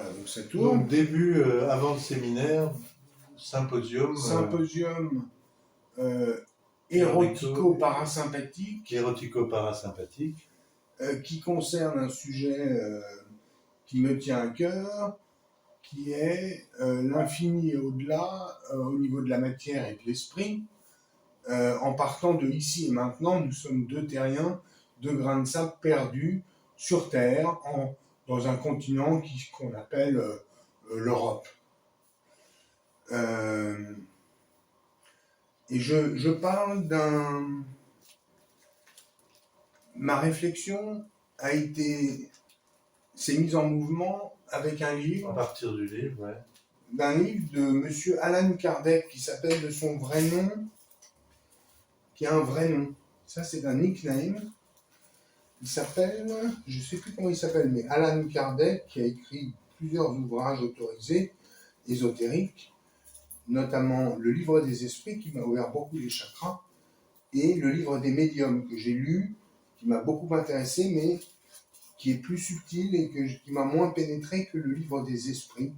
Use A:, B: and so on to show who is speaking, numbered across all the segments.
A: Voilà, donc ça tourne.
B: Donc début, avant le séminaire, symposium.
A: Symposium érotico-parasympathique.
B: Érotico-parasympathique.
A: Qui concerne un sujet qui me tient à cœur, qui est l'infini et au-delà, au niveau de la matière et de l'esprit. En partant de ici et maintenant, nous sommes deux terriens, deux grains de sable perdus sur Terre, dans un continent qu'on appelle l'Europe. Et je parle ma réflexion s'est mise en mouvement avec un livre.
B: À partir du livre, ouais.
A: D'un livre de monsieur Allan Kardec, qui s'appelle de son vrai nom, qui a un vrai nom. Ça, c'est un nickname. Il s'appelle, je ne sais plus comment il s'appelle, mais Allan Kardec, qui a écrit plusieurs ouvrages autorisés, ésotériques, notamment le livre des esprits, qui m'a ouvert beaucoup les chakras, et le livre des médiums, que j'ai lu, qui m'a beaucoup intéressé, mais qui est plus subtil et qui m'a moins pénétré que le livre des esprits.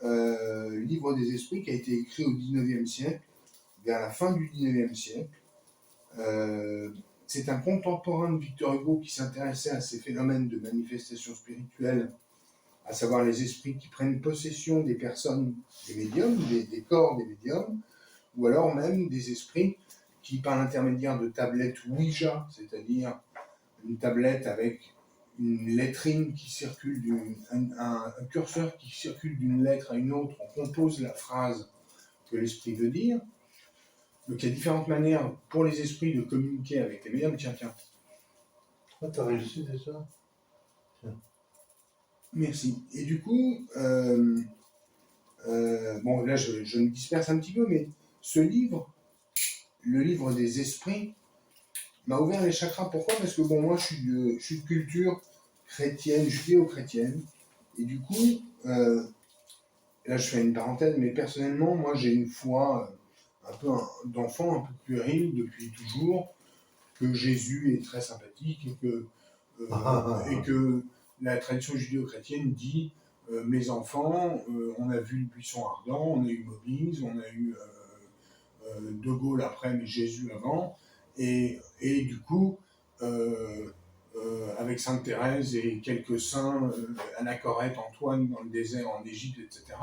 A: Le livre des esprits qui a été écrit au XIXe siècle, vers la fin du XIXe siècle. C'est un contemporain de Victor Hugo qui s'intéressait à ces phénomènes de manifestation spirituelle, à savoir les esprits qui prennent possession des personnes, des médiums, des corps des médiums, ou alors même des esprits qui, par l'intermédiaire de tablettes Ouija, c'est-à-dire une tablette avec une lettrine qui circule, un curseur qui circule d'une lettre à une autre, on compose la phrase que l'esprit veut dire. Donc il y a différentes manières pour les esprits de communiquer avec les médiums. Tiens.
B: Ah, t'as réussi déjà? Tiens.
A: Merci. Et du coup, bon là je me disperse un petit peu, mais ce livre, le livre des esprits, m'a ouvert les chakras. Pourquoi? Parce que bon, moi je suis de culture chrétienne, judéo-chrétienne, et du coup, là je fais une parenthèse, mais personnellement, moi j'ai une foi un peu d'enfant, un peu puéril depuis toujours, que Jésus est très sympathique et que la tradition judéo-chrétienne dit mes enfants, on a vu le buisson ardent, on a eu Moïse, on a eu De Gaulle après, mais Jésus avant, et du coup, avec Sainte Thérèse et quelques saints, Anachorète, Antoine dans le désert en Égypte, etc.,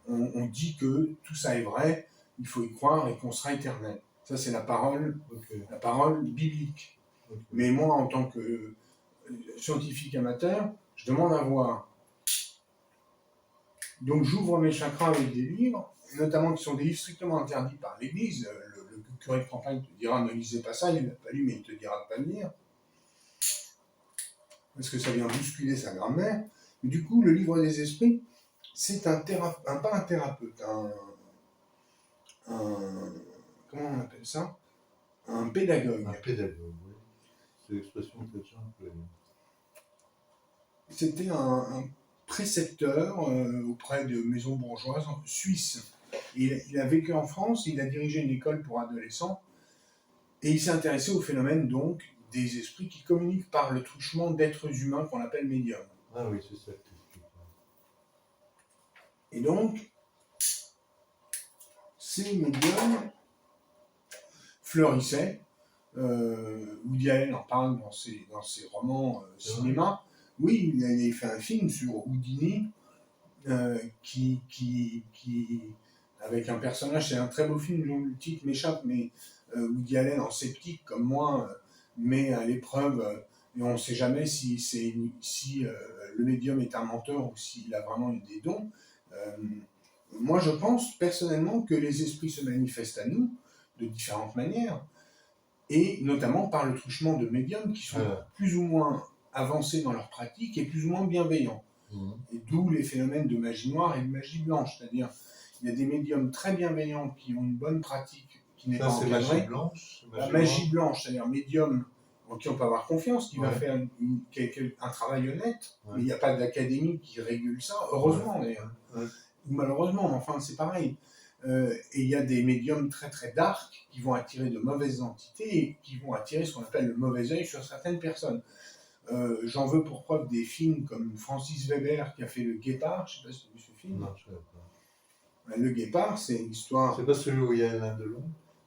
A: on dit que tout ça est vrai, il faut y croire et qu'on sera éternel. Ça, c'est la parole biblique. Okay. Mais moi, en tant que scientifique amateur, je demande à voir. Donc, j'ouvre mes chakras avec des livres, notamment qui sont des livres strictement interdits par l'Église. Le curé de campagne te dira ne lisez pas ça, il ne l'a pas lu, mais il te dira de ne pas le lire. Parce que ça vient bousculer sa grammaire. Mais du coup, le livre des esprits, c'est pas un thérapeute, comment on appelle ça? Un pédagogue.
B: Un pédagogue, oui. C'est l'expression que j'ai employée.
A: C'était un précepteur auprès de maisons bourgeoises suisses. Il a vécu en France, il a dirigé une école pour adolescents, et il s'est intéressé au phénomène donc des esprits qui communiquent par le touchement d'êtres humains qu'on appelle médiums.
B: Ah oui, c'est ça que tu expliques.
A: Et donc, ces médiums fleurissaient. Woody Allen en parle dans ses romans cinéma. Oui, il a fait un film sur Houdini qui avec un personnage, c'est un très beau film dont le titre m'échappe, mais Woody Allen en sceptique comme moi met à l'épreuve et on ne sait jamais si le médium est un menteur ou s'il a vraiment eu des dons. Moi, je pense personnellement que les esprits se manifestent à nous de différentes manières, et notamment par le touchement de médiums qui sont plus ou moins avancés dans leur pratique et plus ou moins bienveillants. Et d'où les phénomènes de magie noire et de magie blanche, c'est-à-dire il y a des médiums très bienveillants qui ont une bonne pratique, qui n'est pas encadrée.
B: Magie blanche,
A: la magie blanche, c'est-à-dire médium en qui on peut avoir confiance, qui va faire un travail honnête, mais il n'y a pas d'académie qui régule ça, heureusement d'ailleurs. Ou malheureusement, mais enfin c'est pareil. Et il y a des médiums très très dark qui vont attirer de mauvaises entités et qui vont attirer ce qu'on appelle le mauvais œil sur certaines personnes. J'en veux pour preuve des films comme Francis Weber qui a fait Le Guépard, je ne sais pas si tu as vu ce film.
B: Non, je ne savais pas.
A: Le Guépard, c'est une histoire.
B: C'est pas celui où il y a Alain Delon?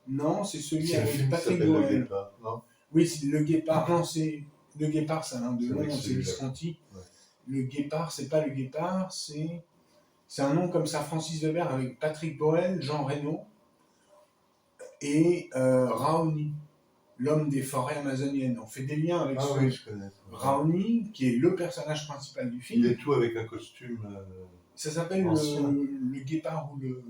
A: Non, c'est celui
B: C'est le
A: avec
B: film qui
A: Patrick
B: s'appelle Le
A: Goël.
B: Guépard, non?
A: Oui, c'est Le Guépard. Non, c'est Le Guépard, c'est Alain
B: C'est vrai
A: Delon,
B: que
A: c'est
B: celui-là.
A: Visconti.
B: Ouais.
A: Le Guépard, c'est pas Le Guépard, c'est un nom comme ça, Francis Weber avec Patrick Goël, Jean Reno et Raoni, l'homme des forêts amazoniennes. On fait des liens avec
B: Ah
A: ce
B: oui, je connais.
A: Raoni, qui est le personnage principal du film.
B: Il est tout avec un costume.
A: Ça s'appelle
B: ancien.
A: le Guépard ou le.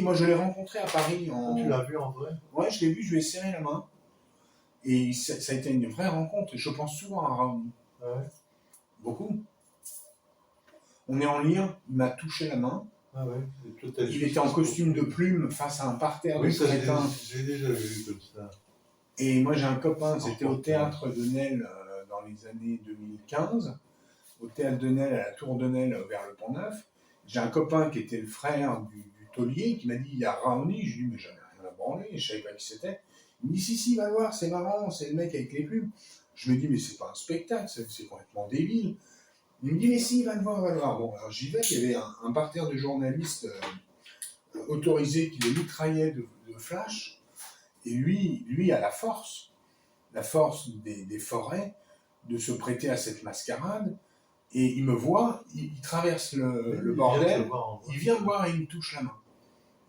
A: Moi, je l'ai rencontré à Paris.
B: Tu l'as vu en vrai?
A: Ouais, je l'ai vu, je lui ai serré la main. Et ça a été une vraie rencontre. Je pense souvent à Raoni.
B: Ah ouais?
A: Beaucoup. On est en lien. Il m'a touché la main.
B: Ah ouais.
A: Il était en costume de plume face à un parterre
B: oui,
A: de crétins.
B: j'ai déjà vu comme ça.
A: Et moi, j'ai un copain, c'était au théâtre de Nesle dans les années 2015. Au théâtre de Nesle, à la tour de Nesle, vers le Pont-Neuf. J'ai un copain qui était le frère du taulier qui m'a dit il y a Raoni. Je lui ai dit mais j'en ai rien à branler, je savais pas qui c'était. Il me dit si, va voir, c'est marrant, c'est le mec avec les plumes. Je me dis mais c'est pas un spectacle, c'est complètement débile. Il me dit mais si, va le voir, va le voir. Bon, alors j'y vais, il y avait un parterre de journalistes autorisés qui le mitraillaient de flash. Et lui a la force des forêts de se prêter à cette mascarade. Et il me voit, il traverse le bordel, il vient me voir et il me touche la main.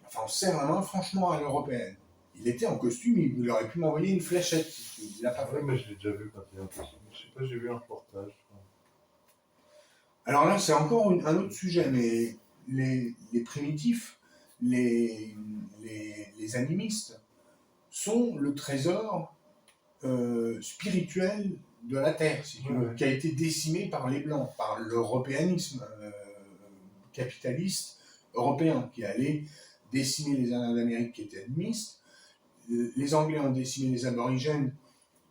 A: Enfin, on serre la main franchement à l'européenne. Il était en costume, il aurait pu m'envoyer une fléchette. Il n'a pas fait.
B: Oui, mais je l'ai déjà vu quand il est en costume. Je sais pas, j'ai vu un reportage.
A: Alors là, c'est encore un autre sujet, mais les primitifs, les animistes, sont le trésor spirituel de la Terre, si tu veux, qui a été décimé par les Blancs, par l'européanisme capitaliste européen, qui allait décimer les Indiens d'Amérique qui étaient animistes. Les Anglais ont décimé les aborigènes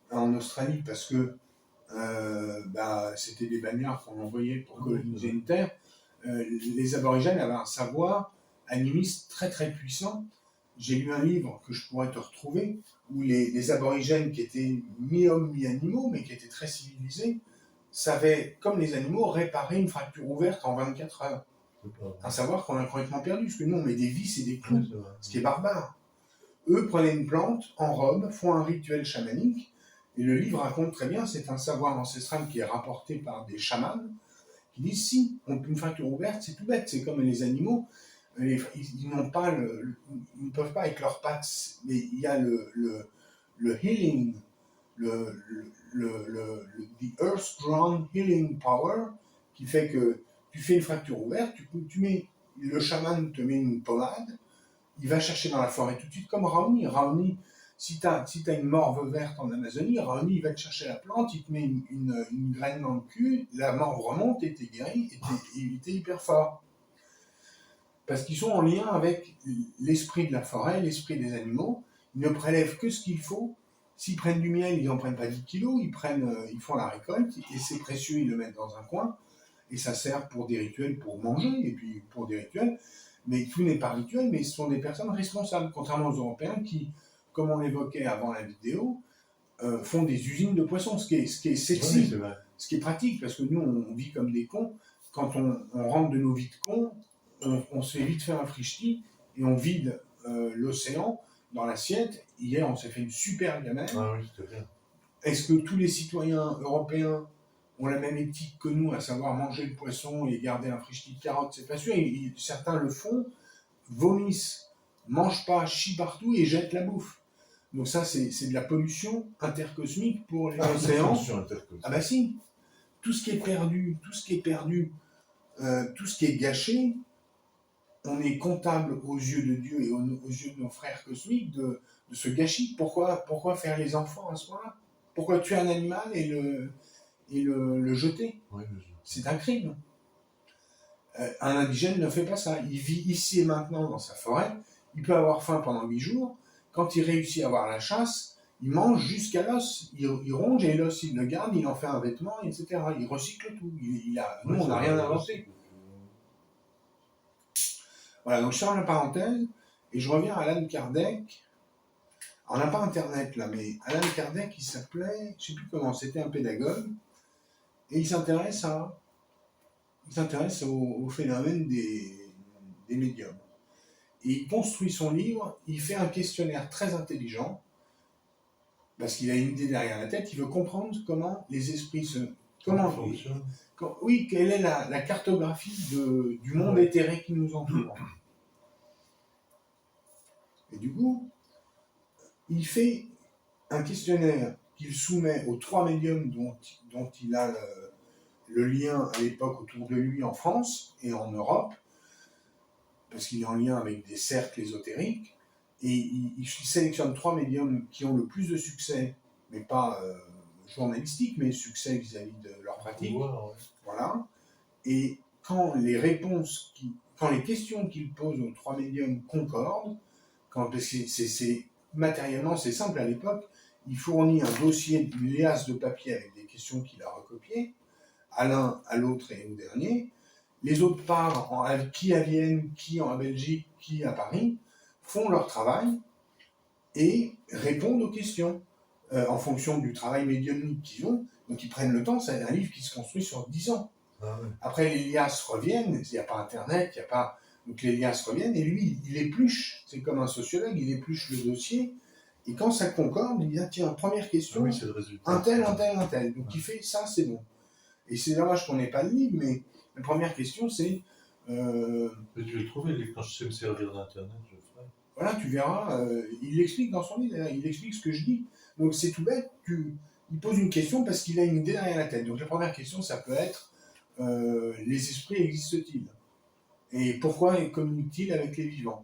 A: en Australie parce que c'était des bagnards qu'on envoyait pour coloniser une terre. Les aborigènes avaient un savoir animiste très très puissant. J'ai lu un livre que je pourrais te retrouver, où les aborigènes qui étaient mi-hommes, mi-animaux, mais qui étaient très civilisés, savaient, comme les animaux, réparer une fracture ouverte en 24 heures. Un savoir qu'on a complètement perdu, parce que nous, on met des vis et des clous, ce qui est barbare. Eux prenaient une plante, enrobent, font un rituel chamanique, et le livre raconte très bien, c'est un savoir ancestral qui est rapporté par des chamans, qui disent, si, une fracture ouverte, c'est tout bête, c'est comme les animaux, ils n'ont pas ils ne peuvent pas avec leurs pattes, mais il y a le healing, the Earth Ground Healing Power, qui fait que tu fais une fracture ouverte, le chaman te met une pommade, il va chercher dans la forêt tout de suite, comme Raoni. Raoni, si tu as une morve verte en Amazonie, Raoni, il va te chercher la plante, il te met une graine dans le cul, la morve remonte et t'es guéri, et t'es hyper fort. Parce qu'ils sont en lien avec l'esprit de la forêt, l'esprit des animaux. Ils ne prélèvent que ce qu'il faut. S'ils prennent du miel, ils n'en prennent pas 10 kilos, ils font la récolte, et c'est précieux, ils le mettent dans un coin, et ça sert pour des rituels, pour manger, et puis pour des rituels. Mais tout n'est pas rituel, mais ce sont des personnes responsables, contrairement aux Européens qui, comme on l'évoquait avant la vidéo, font des usines de poissons, ce qui est sexy,
B: oui,
A: ce qui est pratique, parce que nous, on vit comme des cons. Quand on rentre de nos vies de cons, on se fait vite faire un frichti et on vide l'océan dans l'assiette. Hier, on s'est fait une super gamelle.
B: Ah oui, c'était bien.
A: Est-ce que tous les citoyens européens ont la même éthique que nous, à savoir manger le poisson et garder un frichti de carottes? C'est pas sûr. Certains le font, vomissent, mangent pas, chient partout et jettent la bouffe. Donc ça, c'est de la pollution intercosmique pour les océans. Ah bah si. Tout ce qui est perdu, tout ce qui est gâché, on est comptable aux yeux de Dieu et aux yeux de nos frères cosmiques de ce gâchis. Pourquoi faire les enfants à ce moment-là? Pourquoi tuer un animal et le jeter?
B: Oui,
A: c'est un crime. Un indigène ne fait pas ça. Il vit ici et maintenant dans sa forêt, il peut avoir faim pendant 8 jours. Quand il réussit à avoir la chasse, il mange jusqu'à l'os. Il ronge et l'os, il le garde, il en fait un vêtement, etc. Il recycle tout. Nous, on n'a rien inventé. Voilà, donc je ferme la parenthèse et je reviens à Allan Kardec on n'a pas Internet là, mais Alan Kardec, il s'appelait, je ne sais plus comment, c'était un pédagogue, et il s'intéresse au phénomène des médiums. Et il construit son livre, il fait un questionnaire très intelligent, parce qu'il a une idée derrière la tête, il veut comprendre comment les esprits
B: Comment fonctionne.
A: Oui, quelle est la cartographie du monde éthéré qui nous entoure. Et du coup, il fait un questionnaire qu'il soumet aux 3 médiums dont il a le lien à l'époque autour de lui en France et en Europe, parce qu'il est en lien avec des cercles ésotériques, et il sélectionne 3 médiums qui ont le plus de succès, mais pas journalistique, mais succès vis-à-vis de leur pratique.
B: Pouvoir, ouais.
A: Voilà. Et quand les questions qu'il pose aux 3 médiums concordent, parce que matériellement c'est simple à l'époque, il fournit un dossier, une liasse de papier avec des questions qu'il a recopiées, à l'un, à l'autre et au dernier. Les autres partent, qui à Vienne, qui en Belgique, qui à Paris, font leur travail et répondent aux questions en fonction du travail médiumnique qu'ils ont. Donc ils prennent le temps, c'est un livre qui se construit sur 10 ans.
B: Ah ouais.
A: Après, les liasses reviennent, il n'y a pas Internet, il n'y a pas... Donc les liasses reviennent, et lui, il épluche, c'est comme un sociologue, il épluche le dossier, et quand ça concorde, il dit, ah, tiens, première question,
B: Ah oui, c'est le résultat.
A: un tel. Donc il fait, ça c'est bon. Et c'est dommage qu'on n'ait pas de livre, mais la première question c'est...
B: Mais tu veux trouver, quand je sais me servir d'Internet, je ferai.
A: Voilà, tu verras, il l'explique dans son livre, il explique ce que je dis. Donc c'est tout bête, il pose une question parce qu'il a une idée derrière la tête. Donc la première question, ça peut être, les esprits existent-ils? Et pourquoi communiquent-ils avec les vivants?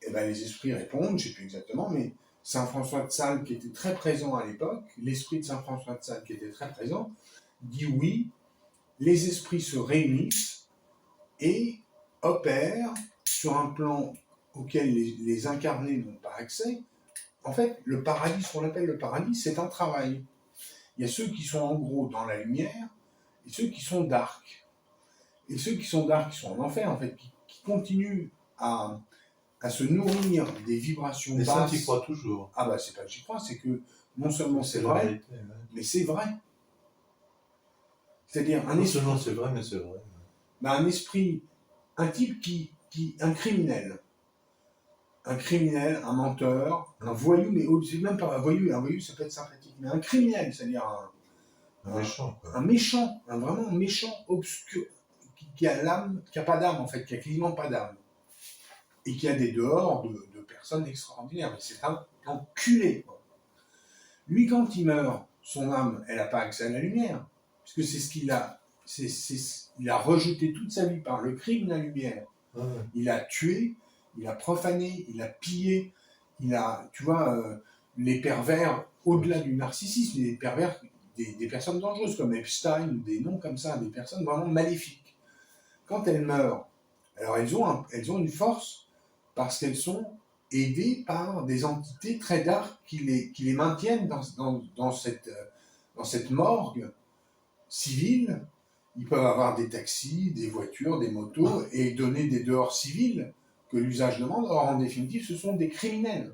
A: Eh bien, les esprits répondent, je ne sais plus exactement, mais Saint François de Sales, qui était très présent à l'époque, l'esprit de Saint François de Sales, qui était très présent, dit oui, les esprits se réunissent et opèrent sur un plan auquel les incarnés n'ont pas accès. En fait, le paradis, ce qu'on appelle le paradis, c'est un travail. Il y a ceux qui sont en gros dans la lumière et ceux qui sont dark. Et ceux qui sont dark, qui sont en enfer, en fait, qui continuent à se nourrir des vibrations
B: Mais
A: basses.
B: ça, tu y crois toujours.
A: Ah bah c'est pas que j'y crois, c'est que non seulement c'est
B: la
A: vrai,
B: vérité, ouais.
A: mais c'est vrai. C'est-à-dire
B: Non seulement c'est vrai, mais c'est vrai.
A: un esprit, un type un criminel, un menteur, un voyou, mais c'est même pas un voyou ça peut être sympathique, mais un criminel, c'est-à-dire
B: Un méchant, quoi.
A: un méchant, vraiment méchant, obscur, qui a l'âme, qui a pas d'âme en fait, qui a quasiment pas d'âme, et qui a des dehors de personnes extraordinaires, mais c'est un enculé, quoi. Lui, quand il meurt, son âme, elle n'a pas accès à la lumière, puisque c'est ce qu'il a, il a rejeté toute sa vie par le crime de la lumière.
B: Ah ouais.
A: Il a tué, il a profané, il a pillé, il a, tu vois, les pervers, au-delà du narcissisme, les pervers, des personnes dangereuses comme Epstein, ou des noms comme ça, des personnes vraiment maléfiques. Quand elles meurent, alors elles ont une force parce qu'elles sont aidées par des entités très dark qui les maintiennent dans cette morgue civile. Ils peuvent avoir des taxis, des voitures, des motos et donner des dehors civils que l'usage demande. Or, en définitive, ce sont des criminels.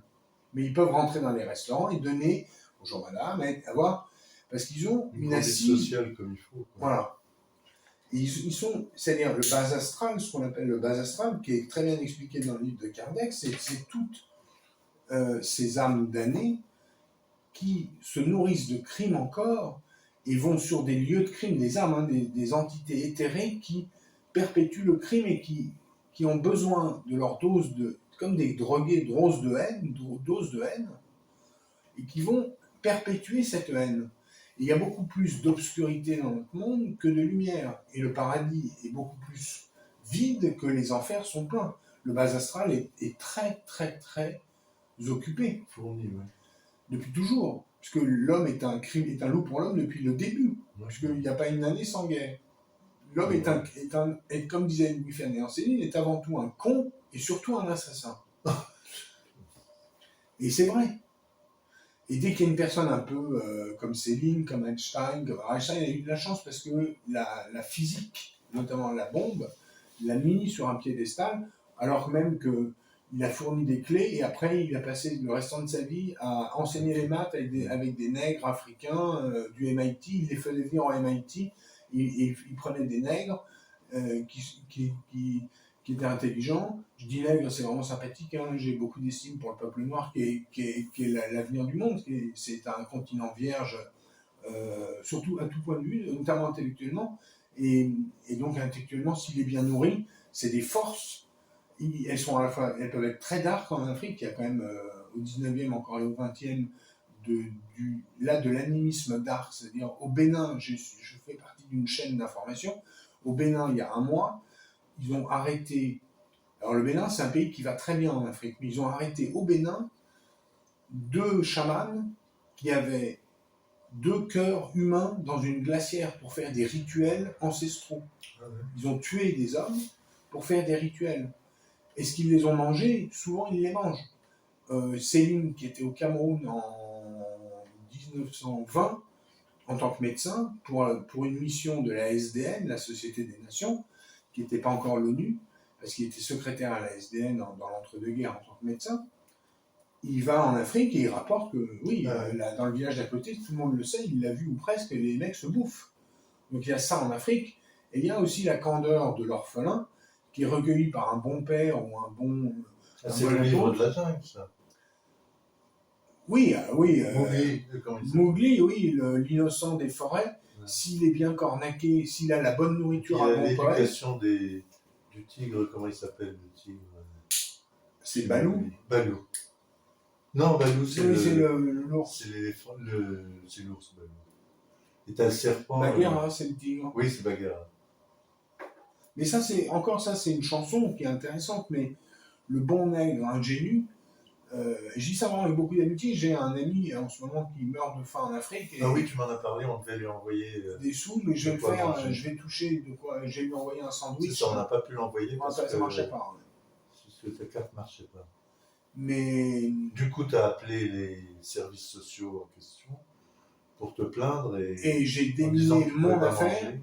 A: Mais ils peuvent rentrer dans les restaurants et donner bonjour madame, avoir, parce qu'ils ont une assise
B: sociale comme il faut, quoi.
A: Voilà. Et ils sont, c'est-à-dire le bas astral, ce qu'on appelle le bas astral, qui est très bien expliqué dans le livre de Kardec, c'est toutes ces âmes damnées qui se nourrissent de crimes encore et vont sur des lieux de crime, des âmes, hein, des entités éthérées qui perpétuent le crime et qui ont besoin de leur dose comme des drogués, doses de haine, et qui vont perpétuer cette haine. Et il y a beaucoup plus d'obscurité dans notre monde que de lumière. Et le paradis est beaucoup plus vide que les enfers sont pleins. Le bas astral est très, très, très occupé.
B: Fourni, ouais.
A: Depuis toujours. Puisque l'homme est un loup pour l'homme depuis le début.
B: Ouais.
A: Puisqu'il n'y a pas une année sans guerre. L'homme est, comme disait Louis Fernet-Céline, est avant tout un con et surtout un assassin. Et c'est vrai. Et dès qu'il y a une personne un peu comme Céline, comme Einstein a eu de la chance parce que la physique, notamment la bombe, l'a mis sur un piédestal, alors même qu'il il a fourni des clés et après il a passé le restant de sa vie à enseigner les maths avec des nègres africains du MIT. Il les faisait venir au MIT, il prenait des nègres qui étaient intelligents. Je dis nègres, c'est vraiment sympathique, hein. J'ai beaucoup d'estime pour le peuple noir qui est l'avenir du monde. C'est un continent vierge, surtout à tout point de vue, notamment intellectuellement. Et donc intellectuellement, s'il est bien nourri, c'est des forces. Elles sont à la fois, elles peuvent être très dark en Afrique. Il y a quand même au 19e encore et au 20e de l'animisme dark, c'est-à-dire au Bénin, je fais partie d'une chaîne d'information. Au Bénin, il y a un mois, ils ont arrêté. Alors le Bénin, c'est un pays qui va très bien en Afrique, mais ils ont arrêté au Bénin 2 chamans qui avaient 2 cœurs humains dans une glacière pour faire des rituels ancestraux. Ils ont tué des hommes pour faire des rituels. Est-ce qu'ils les ont mangés? Souvent, ils les mangent. Céline, qui était au Cameroun en 1920, en tant que médecin, pour une mission de la SDN, la Société des Nations, qui n'était pas encore l'ONU, parce qu'il était secrétaire à la SDN dans l'entre-deux-guerres en tant que médecin, il va en Afrique et il rapporte que, oui, dans le village d'à côté, tout le monde le sait, il l'a vu ou presque, les mecs se bouffent. Donc il y a ça en Afrique, et il y a aussi la candeur de l'orphelin, qui est recueilli par un bon père ou un bon...
B: c'est le livre de la jungle, ça.
A: Oui, oui.
B: Mowgli,
A: oui, l'innocent des forêts, ouais. S'il est bien cornaqué, s'il a la bonne nourriture à bon poète...
B: l'éducation du tigre, comment il s'appelle, le tigre?
A: C'est Balou.
B: Balou. Non, Balou, c'est
A: l'ours.
B: C'est l'éléphant, c'est l'ours, Balou. Et t'as le serpent...
A: Bagheera, c'est le tigre.
B: Oui, c'est Bagheera.
A: Mais ça, c'est une chanson qui est intéressante, mais le bon nègre ingénu, je dis ça vraiment avec beaucoup d'amitié. J'ai un ami en ce moment qui meurt de faim en Afrique.
B: Ah oui, tu m'en as parlé, on devait lui envoyer
A: des sous, mais je vais toucher de quoi. J'ai lui envoyé un sandwich.
B: C'est ça, on n'a pas pu l'envoyer parce que
A: ça marchait pas.
B: Ouais. Parce que ta carte marchait pas.
A: Mais
B: du coup, tu as appelé les services sociaux en question pour te plaindre
A: et j'ai dénié mon affaire.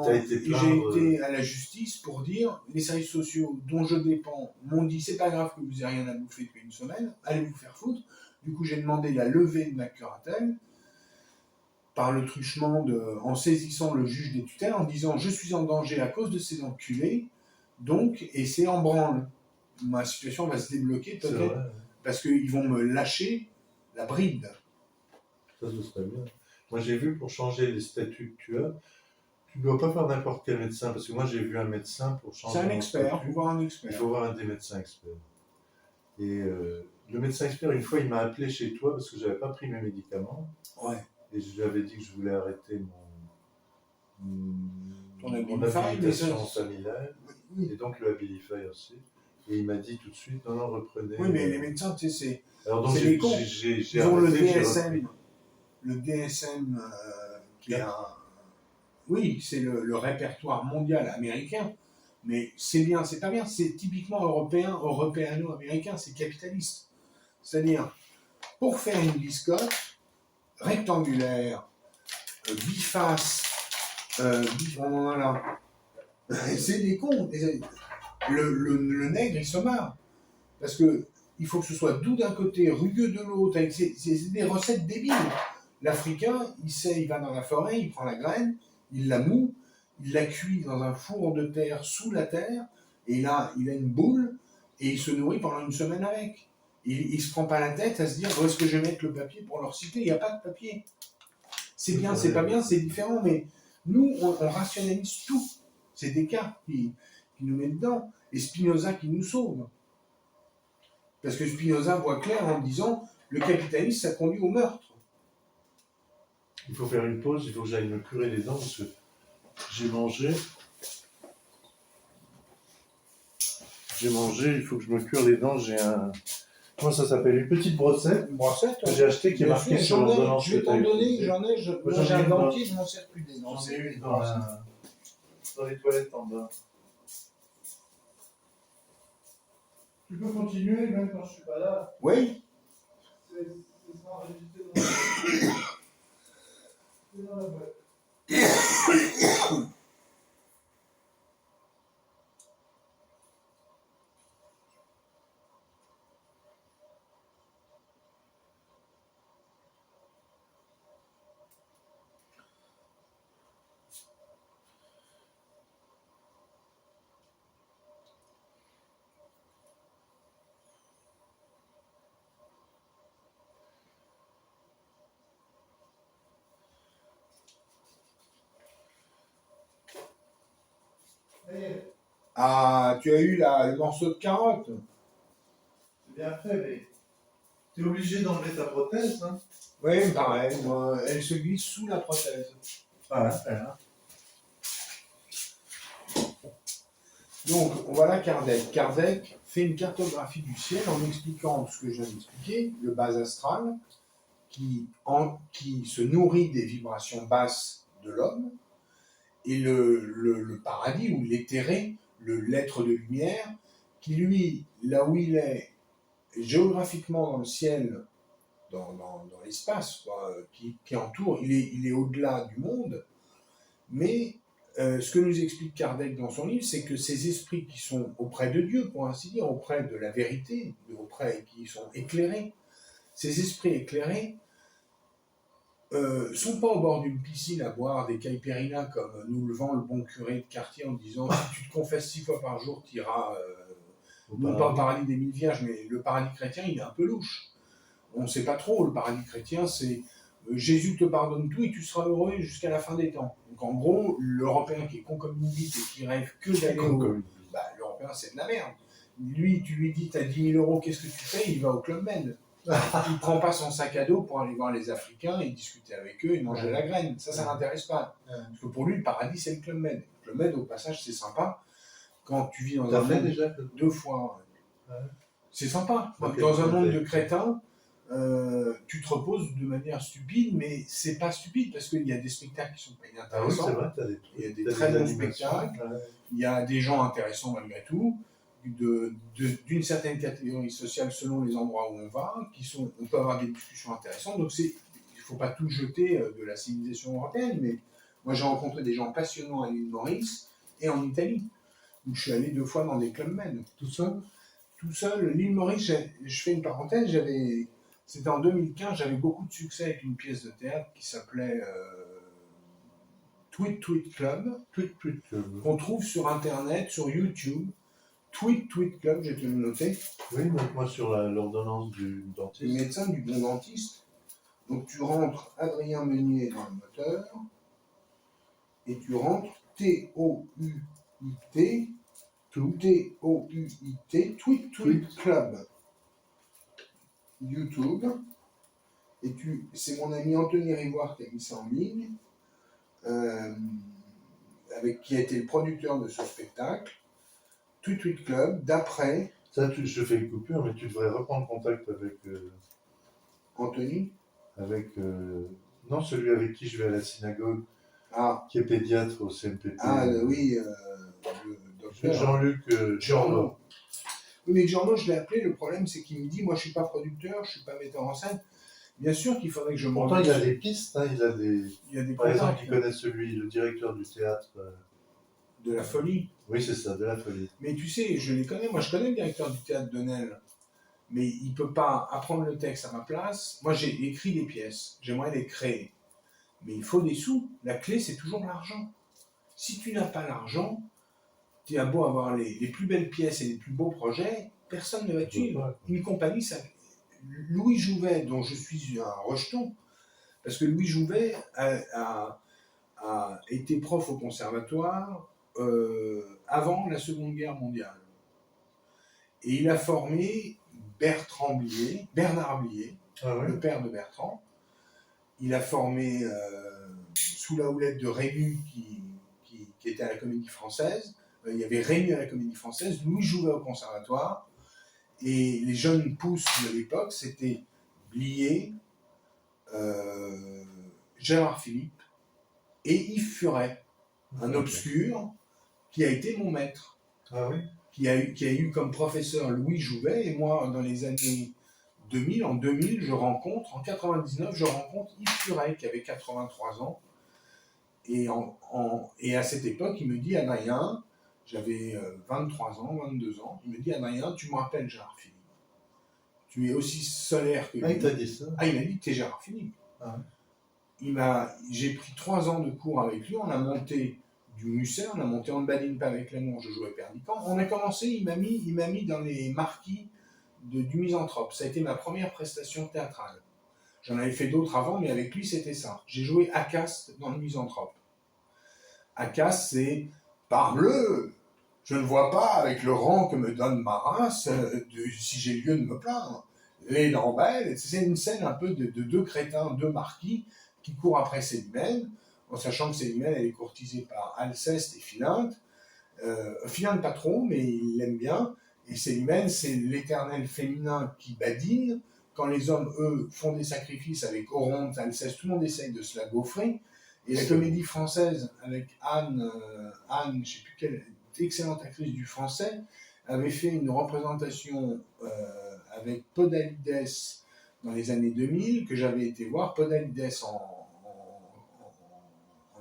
A: J'ai été à la justice pour dire les services sociaux dont je dépends m'ont dit c'est pas grave que vous ayez rien à bouffer depuis une semaine, allez vous faire foutre. Du coup, j'ai demandé la levée de ma curatelle par le truchement en saisissant le juge des tutelles en disant je suis en danger à cause de ces enculés, donc, et c'est en branle. Ma situation va se débloquer peut-être parce qu'ils vont me lâcher la bride.
B: Ça, ce serait bien. Moi, j'ai vu pour changer les statuts que tu as, tu ne dois pas faire n'importe quel médecin, parce que moi j'ai vu un médecin pour changer.
A: C'est un expert, il faut voir un expert.
B: Il faut voir un des médecins experts. Et le médecin expert, une fois, il m'a appelé chez toi parce que je n'avais pas pris mes médicaments.
A: Ouais.
B: Et je lui avais dit que je voulais arrêter mon
A: habilitation
B: familiale, et donc le Abilify aussi. Et il m'a dit tout de suite, non, reprenez.
A: Oui, mais les médecins, tu sais,
B: c'est
A: les cons. Ils ont le DSM. Le DSM, qui est un... Oui, c'est le répertoire mondial américain, mais c'est bien, c'est pas bien, c'est typiquement européano-américain, c'est capitaliste. C'est-à-dire, pour faire une biscotte rectangulaire, biface, on en a là, c'est des cons. Le nègre, il se marre, parce que il faut que ce soit doux d'un côté, rugueux de l'autre, c'est des recettes débiles. L'Africain, il va dans la forêt, il prend la graine, il la moue, il la cuit dans un four de terre sous la terre, et là, il a une boule, et il se nourrit pendant une semaine avec. Il ne se prend pas la tête à se dire, où est-ce que je vais mettre le papier pour leur citer? Il n'y a pas de papier. C'est bien, c'est pas bien, c'est différent, mais nous, on rationalise tout. C'est Descartes qui nous met dedans, et Spinoza qui nous sauve. Parce que Spinoza voit clair en disant, le capitalisme, ça conduit au meurtre.
B: Il faut faire une pause, il faut que j'aille me curer les dents parce que j'ai mangé, il faut que je me cure les dents, j'ai un... Comment ça s'appelle? Une petite brossette.
A: Une brossette
B: que j'ai achetée qui est marquée sur l'ordonnance.
A: Je vais t'en donner, j'ai un dentier, je m'en sers plus des dents.
B: J'en ai une dans les toilettes en bas. Tu peux continuer même quand je suis pas là?
A: Oui.
B: C'est sera enregistré dans la boîte.
A: Ah, tu as eu le morceau de carotte.
B: C'est bien fait, mais t'es obligé d'enlever ta prothèse, hein.
A: Oui, pareil, moi, elle se glisse sous la prothèse.
B: Voilà.
A: Donc, voilà Kardec. Kardec fait une cartographie du ciel en expliquant ce que je viens d'expliquer, le bas astral, qui se nourrit des vibrations basses de l'homme, et le paradis, ou l'éthéré, l'être de lumière, qui lui, là où il est, géographiquement dans le ciel, dans l'espace qui entoure, il est au-delà du monde, mais ce que nous explique Kardec dans son livre, c'est que ces esprits qui sont auprès de Dieu, pour ainsi dire, auprès de la vérité, qui sont éclairés, ces esprits éclairés sont pas au bord d'une piscine à boire des caipirinhas comme nous le vend le bon curé de quartier en disant si tu te confesses 6 fois par jour, tu iras non pas au paradis des mille vierges, mais le paradis chrétien, il est un peu louche. On ne sait pas trop, le paradis chrétien, c'est Jésus te pardonne tout et tu seras heureux jusqu'à la fin des temps. Donc en gros, l'Européen qui est con comme une bite et qui rêve que d'aller l'Européen, c'est de la merde. Lui, tu lui dis, t'as 10 000 euros, qu'est-ce que tu fais? Il va au Club Med. Il ne prend pas son sac à dos pour aller voir les Africains et discuter avec eux et manger la graine. Ça l'intéresse pas. Parce que pour lui, le paradis, c'est le Club Med. Le Club Med, au passage, c'est sympa. Quand tu vis dans un monde
B: déjà
A: 2 fois, c'est sympa. Dans un monde de crétins, tu te reposes de manière stupide, mais c'est pas stupide parce qu'il y a des spectacles qui sont pas inintéressants.
B: Ah oui, c'est vrai,
A: il y a des très bons spectacles. Il y a des gens intéressants malgré tout, d'une certaine catégorie sociale selon les endroits où on va, on peut avoir des discussions intéressantes. Donc il ne faut pas tout jeter de la civilisation européenne, mais moi j'ai rencontré des gens passionnants à l'île Maurice et en Italie, où je suis allé 2 fois dans des clubs med.
B: Tout seul?
A: Tout seul. L'île Maurice, je fais une parenthèse, c'était en 2015, j'avais beaucoup de succès avec une pièce de théâtre qui s'appelait Tweet Tweet Club, qu'on trouve sur Internet, sur YouTube. Tweet Tweet Club, j'ai pu le noter.
B: Oui, donc moi sur l'ordonnance du dentiste.
A: Le médecin du bon dentiste. Donc tu rentres Adrien Meunier dans le moteur et tu rentres T-O-U-I-T, T-O-U-I-T, Tweet Tweet Club. YouTube. Et c'est mon ami Anthony Rivoire qui a mis ça en ligne, qui a été le producteur de ce spectacle. Tweet Tweet Club, d'après.
B: Ça, je fais une coupure, mais tu devrais reprendre contact avec.
A: Anthony.
B: Avec. Non, celui avec qui je vais à la synagogue. Qui est pédiatre au CMPP.
A: Oui, le docteur.
B: Jean-Luc Giorno.
A: Oui, mais Giorno, je l'ai appelé. Le problème, c'est qu'il me dit moi, je ne suis pas producteur, je ne suis pas metteur en scène. Bien sûr qu'il faudrait que je me
B: Pourtant, il a des pistes, hein, il a des par exemple, il connaît le directeur du théâtre.
A: De la Folie.
B: Oui, c'est ça, de la Folie.
A: Mais tu sais, je les connais. Moi, je connais le directeur du théâtre de Nesle. Mais il ne peut pas apprendre le texte à ma place. Moi, j'ai écrit des pièces. J'aimerais les créer. Mais il faut des sous. La clé, c'est toujours l'argent. Si tu n'as pas l'argent, tu as beau avoir les plus belles pièces et les plus beaux projets, personne ne va te suivre. Une compagnie, ça... Louis Jouvet, dont je suis un rejeton, parce que Louis Jouvet a été prof au conservatoire avant la Seconde Guerre mondiale. Et il a formé Bernard Blier, le père de Bertrand. Il a formé, sous la houlette de Rému, qui était à la Comédie Française. Il y avait Rému à la Comédie Française, Louis Jouvet au conservatoire. Et les jeunes pousses de l'époque, c'était Blier, Gérard Philippe et Yves Furet, un obscur qui a été mon maître.
B: Ah oui.
A: Qui a eu comme professeur Louis Jouvet, et moi, dans les années 2000, en 2000, en 99, je rencontre Yves Furet, qui avait 83 ans. Et à cette époque, il me dit, Adrien, j'avais 23 ans, 22 ans, il me dit, Adrien, tu me rappelles Gérard Philippe. Tu es aussi solaire que lui.
B: Ah, il t'a dit ça?
A: Ah, il m'a dit que tu es Gérard Philippe. Ah. J'ai pris 3 ans de cours avec lui, on a monté du Musset, on a monté En ne badine pas avec l'amour, je jouais Perdican. On a commencé, il m'a mis dans les marquis du Misanthrope. Ça a été ma première prestation théâtrale. J'en avais fait d'autres avant, mais avec lui, c'était ça. J'ai joué Acaste dans le Misanthrope. Acaste, c'est « Parbleu, Je ne vois pas, avec le rang que me donne ma race, si j'ai lieu de me plaindre. Les Lambelles, c'est une scène un peu de deux crétins, deux marquis, qui courent après Célimène, en sachant que Célimène, elle est courtisée par Alceste et Philinte. Philinte pas trop, mais il l'aime bien. Et Célimène, c'est l'éternel féminin qui badine. Quand les hommes, eux, font des sacrifices avec Oronte, Alceste, tout le monde essaye de se la gaufrer. Et la comédie française, avec Anne, je ne sais plus quelle excellente actrice du français, avait fait une représentation avec Podalides dans les années 2000, que j'avais été voir, Podalides en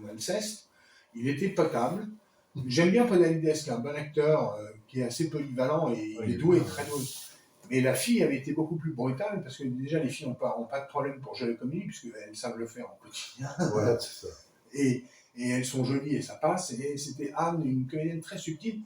A: Alceste. Il était potable. J'aime bien Podalides, qui est un bon acteur, qui est assez polyvalent et il est doué, très doué. Mais la fille avait été beaucoup plus brutale, parce que déjà les filles n'ont pas de problème pour jouer la comédie, puisqu'elles savent le faire en quotidien.
B: Ouais, c'est ça.
A: Et elles sont jolies et ça passe. Et c'était Anne, une comédienne très subtile.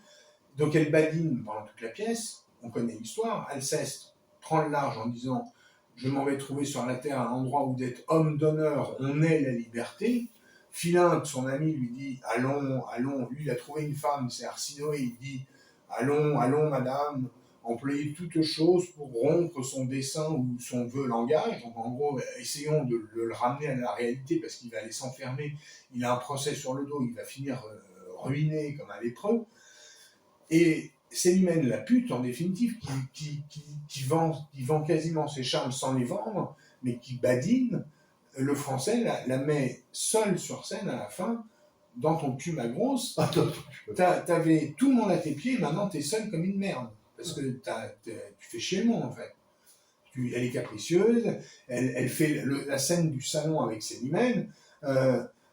A: Donc elle badine pendant toute la pièce. On connaît l'histoire. Alceste prend le large en disant « Je m'en vais trouver sur la terre un endroit où d'être homme d'honneur, on est la liberté ». Philinte, son ami, lui dit « Allons, allons ». Lui, il a trouvé une femme, c'est Arsinoé. Il dit « Allons, allons, madame ». Employer toute chose pour rompre son dessein ou son vœu langage. Donc en gros, essayons de le ramener à la réalité parce qu'il va aller s'enfermer, il a un procès sur le dos, il va finir ruiné comme un lépreux. Et Célimène, la pute, en définitive, qui vend quasiment ses charmes sans les vendre, mais qui badine, le français la met seule sur scène à la fin, dans ton cul ma grosse, t'avais tout le monde à tes pieds, maintenant t'es seule comme une merde. Parce que tu fais chier le monde, en fait. Elle est capricieuse, elle fait la scène du salon avec Célimène.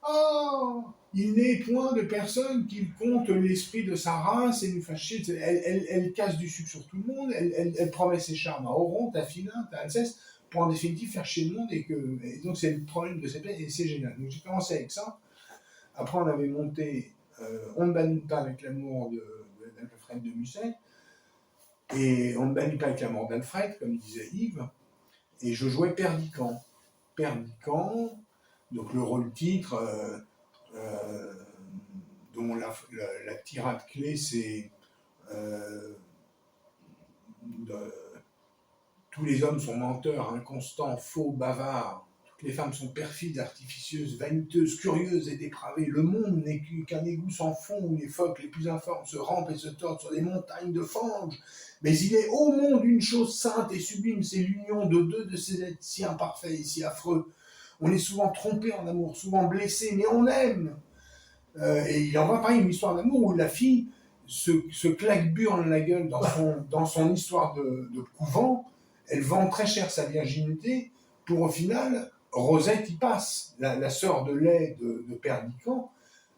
A: Oh, il n'est point de personne qui compte l'esprit de sa race et nous fasse chier. Elle casse du sucre sur tout le monde, elle promet ses charmes à Oronte, à Philinte, à Alceste, pour en définitive faire chier le monde. Et donc c'est le problème de cette pièce, et c'est génial. Donc j'ai commencé avec ça. Après, on avait monté On ne bannit pas avec l'amour d'Alfred de Musset. Et on ne bannit pas avec la mort d'Alfred, comme disait Yves, et je jouais Perdican. Perdican, donc le rôle-titre, dont la tirade clé, c'est tous les hommes sont menteurs, inconstants, faux, bavards. Toutes les femmes sont perfides, artificieuses, vaniteuses, curieuses et dépravées. Le monde n'est qu'un égout sans fond où les phoques les plus informes se rampent et se tordent sur des montagnes de fange. Mais il est au monde une chose sainte et sublime, c'est l'union de deux de ces êtres si imparfaits et si affreux. On est souvent trompé en amour, souvent blessé, mais on aime. Et il en va pareil une histoire d'amour où la fille se claque-burne la gueule dans son histoire de couvent. Elle vend très cher sa virginité pour au final, Rosette y passe. La sœur de lait de Perdican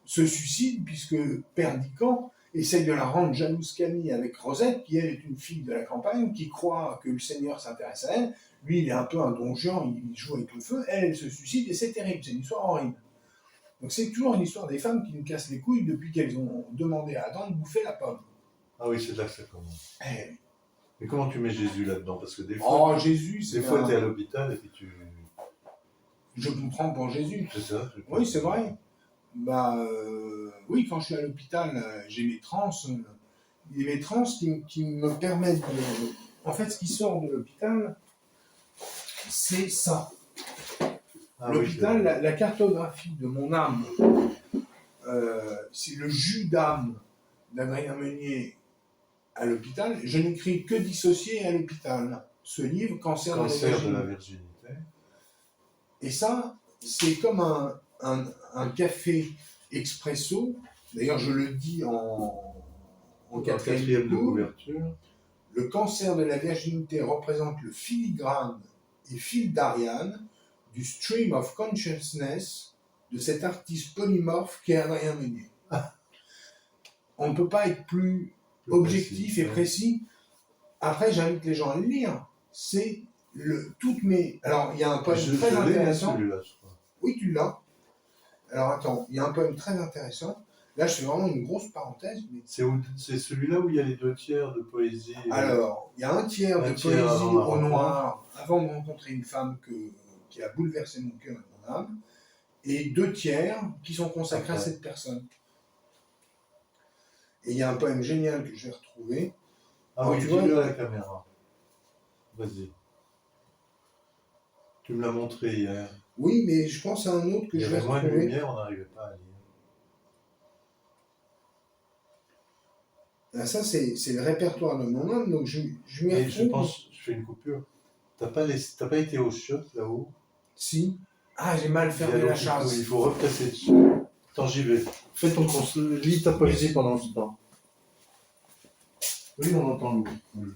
A: se suicide puisque Perdican essaye de la rendre jalouse Camille avec Rosette, qui elle est une fille de la campagne, qui croit que le Seigneur s'intéresse à elle. Lui, il est un peu un don Juan, il joue avec le feu. Elle se suicide et c'est terrible, c'est une histoire horrible. Donc c'est toujours une histoire des femmes qui nous cassent les couilles depuis qu'elles ont demandé à Adam de bouffer la pomme.
B: Ah oui, c'est là que ça commence.
A: Eh,
B: Mais comment tu mets Jésus là-dedans? Parce que des fois,
A: Jésus, c'est
B: des fois tu es à l'hôpital et puis tu...
A: Je me prends pour Jésus.
B: C'est ça?
A: Oui, c'est vrai. Oui, quand je suis à l'hôpital, j'ai mes trans. Mes trans qui me permettent de... En fait, ce qui sort de l'hôpital, c'est ça.
B: Ah,
A: L'hôpital,
B: oui,
A: la cartographie de mon âme, c'est le jus d'âme d'Adrien Meunier à l'hôpital. Je n'écris que dissocié à l'hôpital. Ce livre, Cancer
B: de la virginité.
A: Et ça, c'est comme un café expresso. D'ailleurs, je le dis en quatrième
B: de couverture.
A: Le cancer de la virginité représente le filigrane et fil d'Ariane du stream of consciousness de cet artiste polymorphe qu'est Adrien Meunier. On ne peut pas être plus objectif et précis. Après, j'invite les gens à le lire. C'est toutes mes... Alors, il y a un poème très intéressant.
B: Celui-là, je crois.
A: Oui, tu l'as. Alors, attends, il y a un poème très intéressant. Là, je fais vraiment une grosse parenthèse. Mais...
B: C'est celui-là où il y a les 2/3 de poésie.
A: Alors, il y a un tiers de poésie au noir avant de rencontrer une femme qui a bouleversé mon cœur et mon âme, et 2/3 qui sont consacrés à cette personne. Et il y a un poème génial que j'ai retrouvé.
B: Ah
A: Alors,
B: oui,
A: tu vois,
B: dis-le à la caméra. Vas-y. Tu me l'as montré hier.
A: oui, mais je pense à un autre que
B: Il y
A: je vais
B: avait moins de
A: retrouver.
B: lumière, on n'arrivait pas à lire.
A: Ah, ça, c'est le répertoire de mon âme, donc je m'y
B: Et je
A: retrouve.
B: pense, je fais une coupure. T'as pas été au chiottes là-haut?
A: Si. Ah, j'ai mal
B: Il y a
A: fermé la
B: l'hôpital,
A: chasse.
B: il faut repasser dessus. Attends, j'y vais. Fais ton lis ta poésie pendant ce temps. Oui, on entend le bruit. Oui.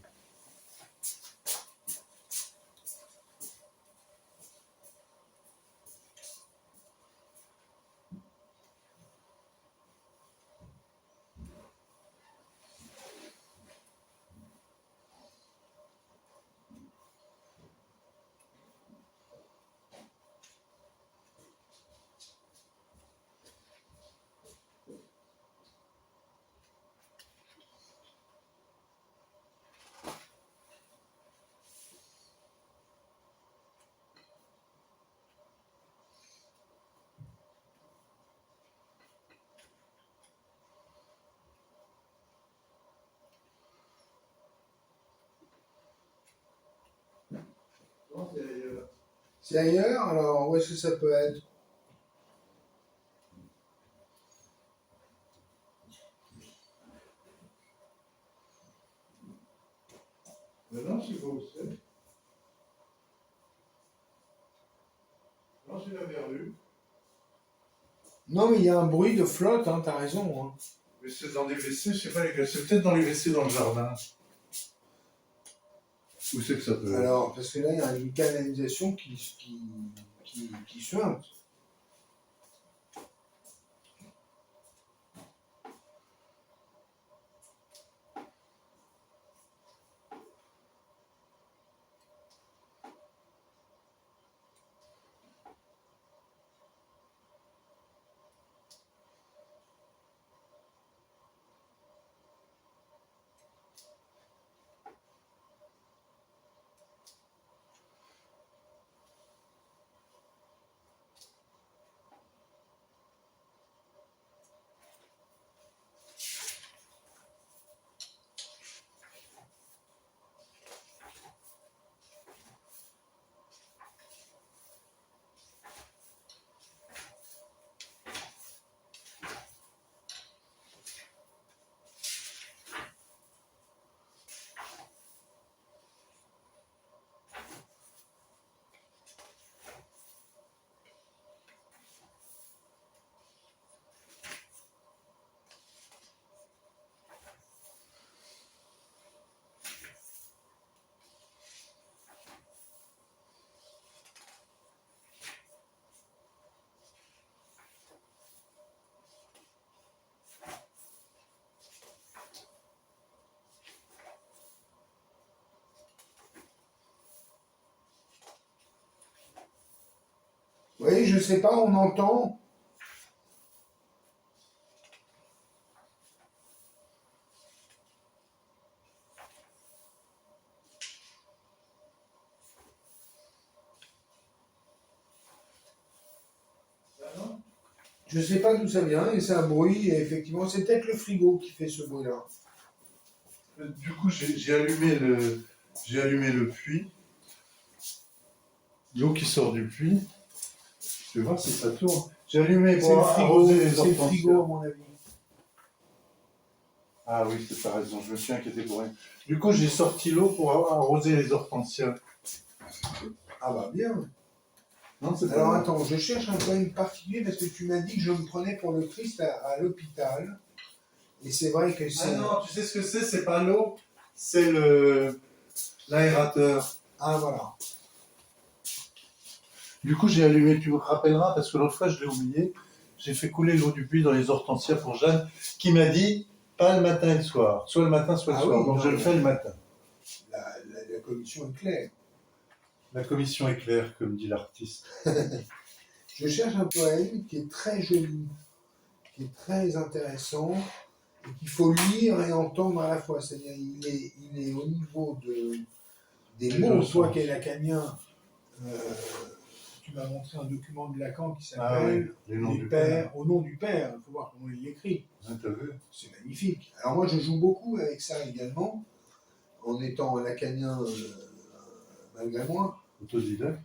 B: Non, c'est ailleurs.
A: C'est ailleurs, alors où est-ce que ça peut être?
B: Non, je sais pas où c'est. Non, j'ai jamais vu.
A: Non, mais il y a un bruit de flotte, hein, t'as raison. Hein.
B: Mais c'est dans les WC, je sais pas lesquels. C'est peut-être dans les WC dans le jardin. Où c'est que ça peut être?
A: Alors, parce que là, il y a une canalisation qui suinte. Oui, je sais pas, on entend. Je sais pas d'où ça vient, et c'est un bruit, et effectivement, c'est peut-être le frigo qui fait ce bruit-là.
B: Du coup, j'ai allumé le puits. L'eau qui sort du puits. Je vais voir si ça tourne. J'ai allumé
A: C'est le
B: pour
A: frigo,
B: arroser les
A: c'est le frigo, à
B: hortensias.
A: mon avis.
B: Ah oui, c'est pas raison, je me suis inquiété pour rien. Du coup, j'ai sorti l'eau pour arroser les hortensias.
A: Ah bah bien.
B: Non, c'est pas
A: Alors
B: vrai.
A: attends, je cherche un poème particulier parce que tu m'as dit que je me prenais pour le Christ à l'hôpital. Et c'est vrai que c'est...
B: Ah non, tu sais ce que c'est pas l'eau, c'est l'aérateur.
A: Ah voilà.
B: Du coup, j'ai allumé, tu me rappelleras, parce que l'autre fois, je l'ai oublié, j'ai fait couler l'eau du puits dans les hortensias pour Jeanne, qui m'a dit, pas le matin et le soir, soit le matin, soit le
A: Ah
B: soir.
A: oui,
B: Donc
A: non,
B: je le fais le matin.
A: La commission est claire.
B: La commission est claire, comme dit l'artiste.
A: Je cherche un poème qui est très joli, qui est très intéressant, et qu'il faut lire et entendre à la fois. C'est-à-dire, il est au niveau des mots, toi qui es lacanien, tu m'as montré un document de Lacan qui
B: Ah oui,
A: s'appelle
B: les noms
A: Les
B: du
A: pères,
B: père.
A: au nom du père. Il faut voir comment il l'écrit.
B: Ah, t'as vu?
A: C'est magnifique. Alors moi, je joue beaucoup avec ça également, en étant un lacanien malgré moi.
B: Autodidacte.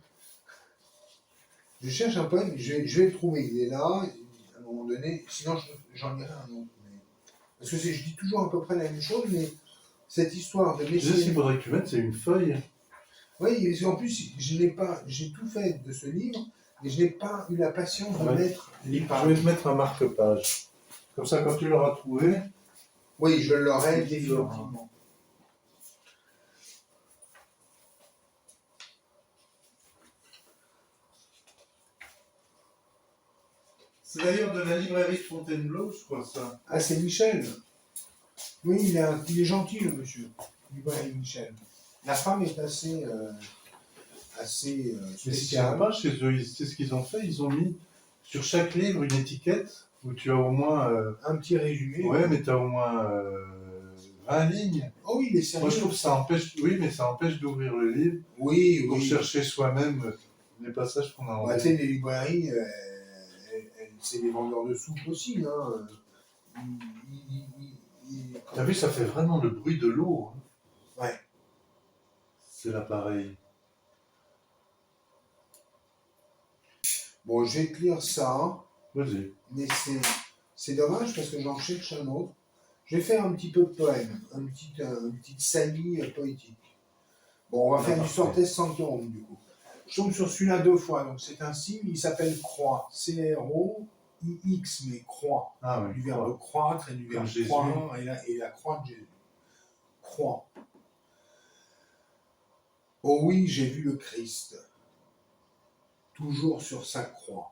A: Je cherche un poème, je vais le trouver. Il est là, à un moment donné. Sinon, j'en lirai un autre. Parce que je dis toujours à peu près la même chose, mais cette histoire de
B: Tu sais ce qu'il
A: Messier.
B: faudrait que tu mettes, c'est une feuille.
A: Oui, parce qu'en plus, j'ai tout fait de ce livre, mais je n'ai pas eu la patience de
B: Ouais.
A: mettre les
B: Je
A: pages.
B: vais te mettre un marque-page. Comme ça, quand tu l'auras trouvé,
A: Oui, je l'aurai
B: Tu l'auras.
A: définitivement.
B: c'est d'ailleurs de la librairie de Fontainebleau, je crois ça.
A: Ah, c'est Michel. Oui, il est gentil, le monsieur. Librairie Michel. La femme est assez
B: Mais si tu vas
A: spéciale.
B: pas chez eux, c'est ce qu'ils ont fait, ils ont mis sur chaque livre une étiquette où tu as au moins.
A: Un petit résumé.
B: Ouais, mais tu as au moins 20 lignes.
A: Oh oui, il est sérieux.
B: Moi, je trouve que ça empêche. Oui, mais ça empêche d'ouvrir le livre
A: Oui,
B: pour
A: oui.
B: chercher soi-même les passages qu'on a
A: Bah,
B: envie.
A: tu sais, les librairies, c'est des vendeurs de soupe aussi. Hein.
B: T'as vu, ça fait vraiment le bruit de l'eau. Hein.
A: Ouais.
B: C'est l'appareil.
A: Bon, je vais te lire ça,
B: Vas-y.
A: mais c'est dommage parce que j'en cherche un autre. Je vais faire un petit peu de poème, une petite saillie poétique. Bon, on va faire du
B: parfait.
A: Sortes Sanctorum du coup. Je tombe sur celui-là 2 fois, donc c'est un signe, il s'appelle croix. C-R-O-I-X, mais croix.
B: Ah oui.
A: Du verbe croître et du verbe
B: Jésus.
A: croire et la croix de Jésus. Croix. Oh oui, j'ai vu le Christ, toujours sur sa croix,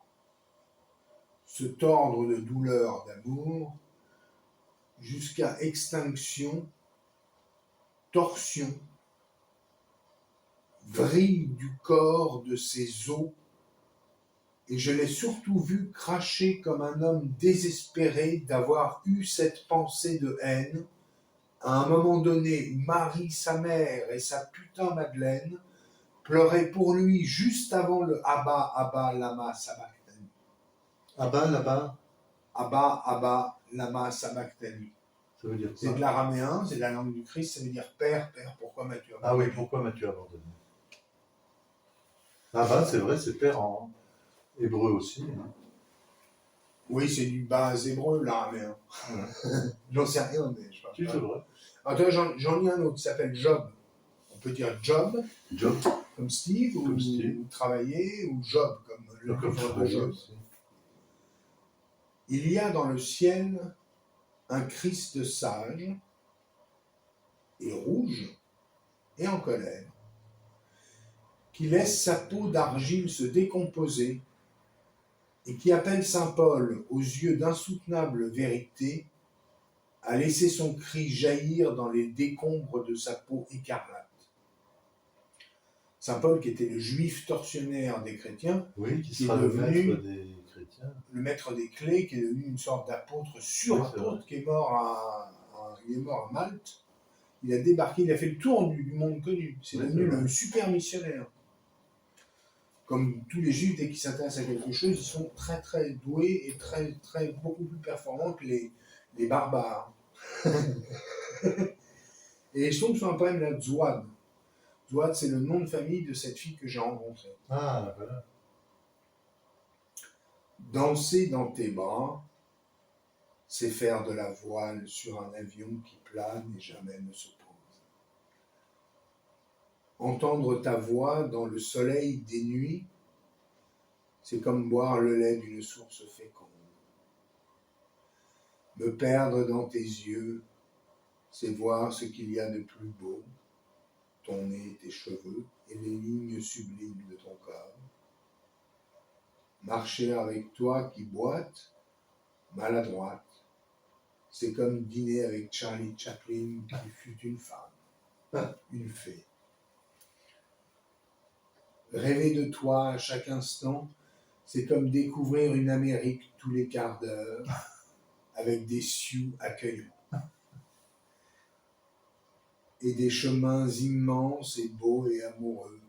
A: se tordre de douleur, d'amour, jusqu'à extinction, torsion, vrille du corps de ses os, et je l'ai surtout vu cracher comme un homme désespéré d'avoir eu cette pensée de haine, à un moment donné où Marie, sa mère, et sa putain Madeleine pleuraient pour lui juste avant le Abba, Abba, Lama, Sabachthani.
B: Abba, là-bas,
A: Abba, Abba, Lama, Sabachthani.
B: ça veut dire
A: C'est
B: quoi?
A: de l'araméen, c'est de la langue du Christ, ça veut dire Père, Père, pourquoi m'as-tu abandonné?
B: Ah oui, pourquoi m'as-tu abandonné? Abba, c'est vrai, c'est père en hébreu aussi. Hein.
A: Oui, c'est du bas hébreu, l'araméen.
B: Ouais.
A: J'en sais rien, mais je parle
B: Si,
A: pas.
B: c'est vrai.
A: Attends, j'en lis un autre qui s'appelle Job. On peut dire Job,
B: Job,
A: comme Steve,
B: Comme Steve.
A: ou travailler, ou Job, comme le
B: comme
A: livre de
B: travailler
A: Job.
B: aussi.
A: Il y a dans le ciel un Christ sage, et rouge, et en colère, qui laisse sa peau d'argile se décomposer, et qui appelle saint Paul aux yeux d'insoutenable vérité à laisser son cri jaillir dans les décombres de sa peau écarlate. Saint Paul, qui était le juif tortionnaire des chrétiens,
B: Oui, qui
A: Qui est
B: sera le
A: devenu-
B: maître des chrétiens.
A: le maître des clés, qui est devenu une sorte d'apôtre sur-apôtre, qui est mort il est mort à Malte. Il a débarqué, il a fait le tour du monde connu. C'est
B: Oui,
A: devenu
B: c'est vrai.
A: le super missionnaire. Comme tous les juifs, dès qu'ils s'intéressent à quelque chose, ils sont très très doués et beaucoup plus performants que les barbares. Et je tombe sur un poème de Zouad. Zouad, c'est le nom de famille de cette fille que j'ai rencontrée.
B: Ah, voilà.
A: Danser dans tes bras, c'est faire de la voile sur un avion qui plane et jamais ne se pose. Entendre ta voix dans le soleil des nuits, c'est comme boire le lait d'une source féconde. Me perdre dans tes yeux, c'est voir ce qu'il y a de plus beau, ton nez, tes cheveux et les lignes sublimes de ton corps. Marcher avec toi qui boite, maladroite, c'est comme dîner avec Charlie Chaplin qui fut une femme, une fée. Rêver de toi à chaque instant, c'est comme découvrir une Amérique tous les quarts d'heure, avec des sioux accueillants. Et des chemins immenses et beaux et amoureux,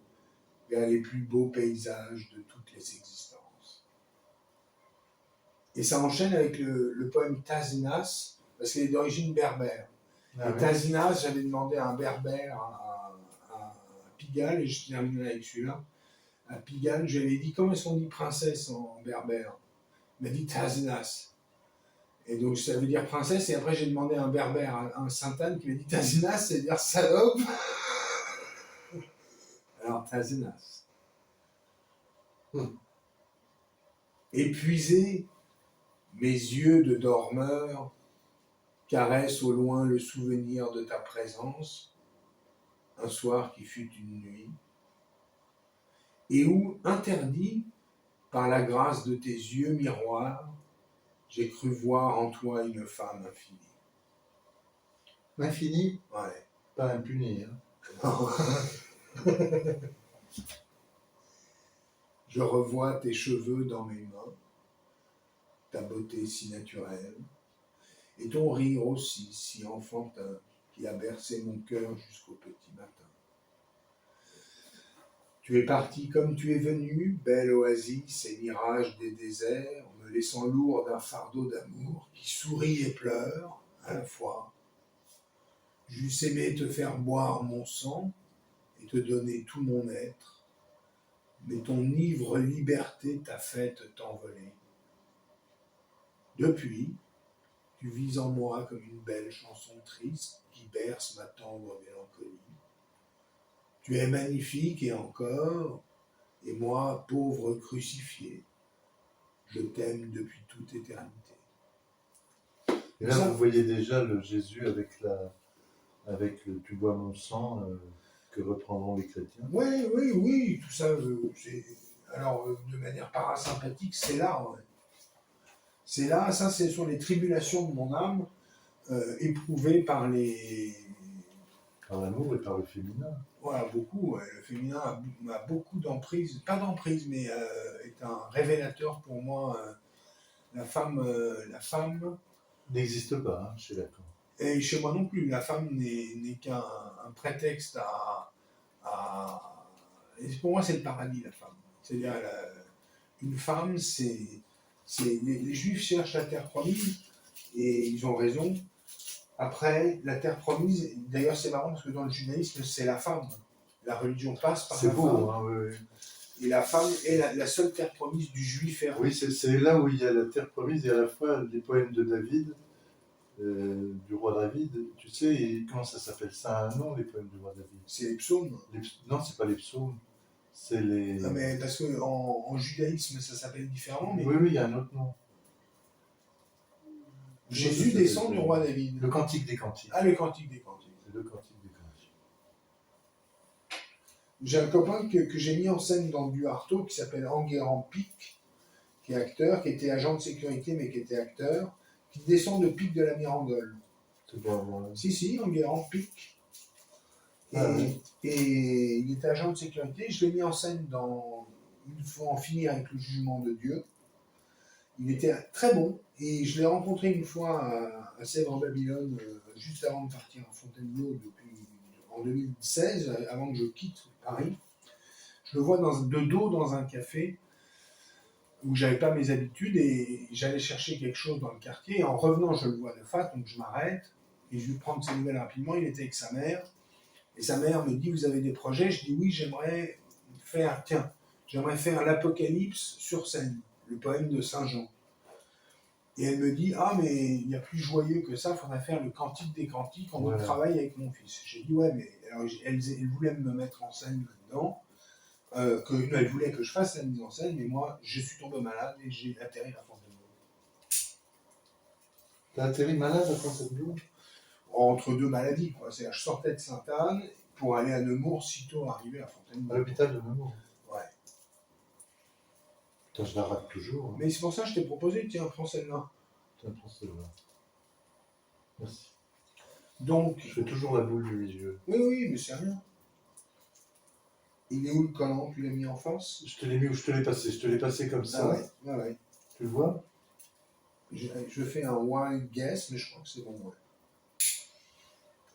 A: vers les plus beaux paysages de toutes les existences. Et ça enchaîne avec le poème Tazinas, parce qu'il est d'origine berbère.
B: Ah
A: Et
B: ouais.
A: Tazinas, j'avais demandé à un berbère à Pigalle, et je termine avec celui-là. À Pigalle, je lui avais dit comment est-ce qu'on dit princesse en berbère. Il m'a dit Tazinas. Et donc ça veut dire princesse, et après j'ai demandé à un berbère, à un Sainte-Anne, qui m'a dit Tazinas, ça veut dire salope. Alors Tazinas. Épuisé, mes yeux de dormeur caressent au loin le souvenir de ta présence, un soir qui fut une nuit, et où, interdit par la grâce de tes yeux miroirs, j'ai cru voir en toi une femme infinie.
B: Infini,
A: Ouais.
B: pas impuni. Hein.
A: Je revois tes cheveux dans mes mains, ta beauté si naturelle, et ton rire aussi si enfantin qui a bercé mon cœur jusqu'au petit matin. Tu es parti comme tu es venu, belle oasis et mirage des déserts, me laissant lourd d'un fardeau d'amour qui sourit et pleure à la fois. J'eusse aimé te faire boire mon sang et te donner tout mon être, mais ton ivre liberté t'a fait t'envoler. Depuis, tu vis en moi comme une belle chanson triste qui berce ma tendre mélancolie. Tu es magnifique et encore, et moi, pauvre crucifié, je t'aime depuis toute éternité.
B: Et là,
A: Ça-
B: vous voyez déjà le Jésus avec le tu bois mon sang que reprendront les chrétiens.
A: Oui, tout ça, de manière parasympathique, c'est là. Ouais. C'est là, ça, ce sont les tribulations de mon âme éprouvées par les.
B: Par l'amour et par le féminin.
A: Voilà, beaucoup. Ouais. Le féminin a beaucoup d'emprise, pas d'emprise, mais est un révélateur pour moi. La femme
B: N'existe pas, hein, chez Lacan.
A: et chez moi non plus, la femme n'est qu'un un prétexte et pour moi, c'est le paradis, la femme. C'est-à-dire, une femme, les Juifs cherchent la terre promise, et ils ont raison. Après, la terre promise, d'ailleurs, c'est marrant parce que dans le judaïsme, c'est la femme. La religion passe par
B: C'est
A: la
B: beau,
A: femme.
B: hein, oui.
A: Et la femme est la seule terre promise du juif errant.
B: Oui, c'est là où il y a la terre promise et à la fois les poèmes de David, du roi David. Tu sais, comment ça s'appelle? Ça a un nom, les poèmes du roi David.
A: C'est les psaumes.
B: Non, c'est pas les psaumes. C'est les.
A: Non, mais parce qu'en judaïsme, ça s'appelle différemment. Mais
B: Oui, il y a un autre nom.
A: Jésus descend du roi David.
B: Le Cantique des Cantiques.
A: Ah, le Cantique des Cantiques.
B: C'est le Cantique des Cantiques.
A: J'ai un copain que j'ai mis en scène dans du Artaud qui s'appelle Enguerrand Pic, qui est acteur, qui était agent de sécurité mais qui était acteur, qui descend de Pic de la Mirandole.
B: C'est pas moi.
A: Si, Enguerrand Pic.
B: Ah, oui.
A: Et il était agent de sécurité. Je l'ai mis en scène dans Il faut en finir avec le jugement de Dieu. Il était très bon et je l'ai rencontré une fois à Sèvres en Babylone, juste avant de partir à Fontainebleau en 2016, avant que je quitte Paris. Je le vois de dos dans un café où j'avais pas mes habitudes et j'allais chercher quelque chose dans le quartier. Et en revenant, je le vois de face, donc je m'arrête et je lui prends ses nouvelles rapidement. Il était avec sa mère et sa mère me dit: vous avez des projets? Je dis oui, j'aimerais faire l'Apocalypse sur scène, le poème de Saint Jean. Et elle me dit: ah, mais il y a plus joyeux que ça, il faudrait faire le Cantique des Cantiques, on y travaille avec mon fils. J'ai dit ouais, mais alors, elle voulait me mettre en scène là-dedans, elle voulait que je fasse la mise en scène, mais moi je suis tombé malade et j'ai atterri à Fontainebleau.
B: T'as atterri malade à Fontainebleau?
A: Entre deux maladies, quoi. C'est-à-dire, je sortais de Sainte-Anne pour aller à Nemours, sitôt arrivé à Fontainebleau.
B: À l'hôpital de Nemours.
A: Ouais.
B: Putain, je la rate toujours. Hein.
A: Mais c'est pour ça que je t'ai proposé, tiens, prends celle-là.
B: Tiens, prends celle-là. Merci.
A: Donc.
B: Je fais toujours la boule du milieu.
A: Oui, mais c'est rien. Il est où le collant? Tu l'as mis en face?
B: Je te l'ai mis où je te l'ai passé. Je te l'ai passé comme ça.
A: Ah ouais.
B: Tu le vois?
A: Je fais un wild guess, mais je crois que c'est bon. Ouais.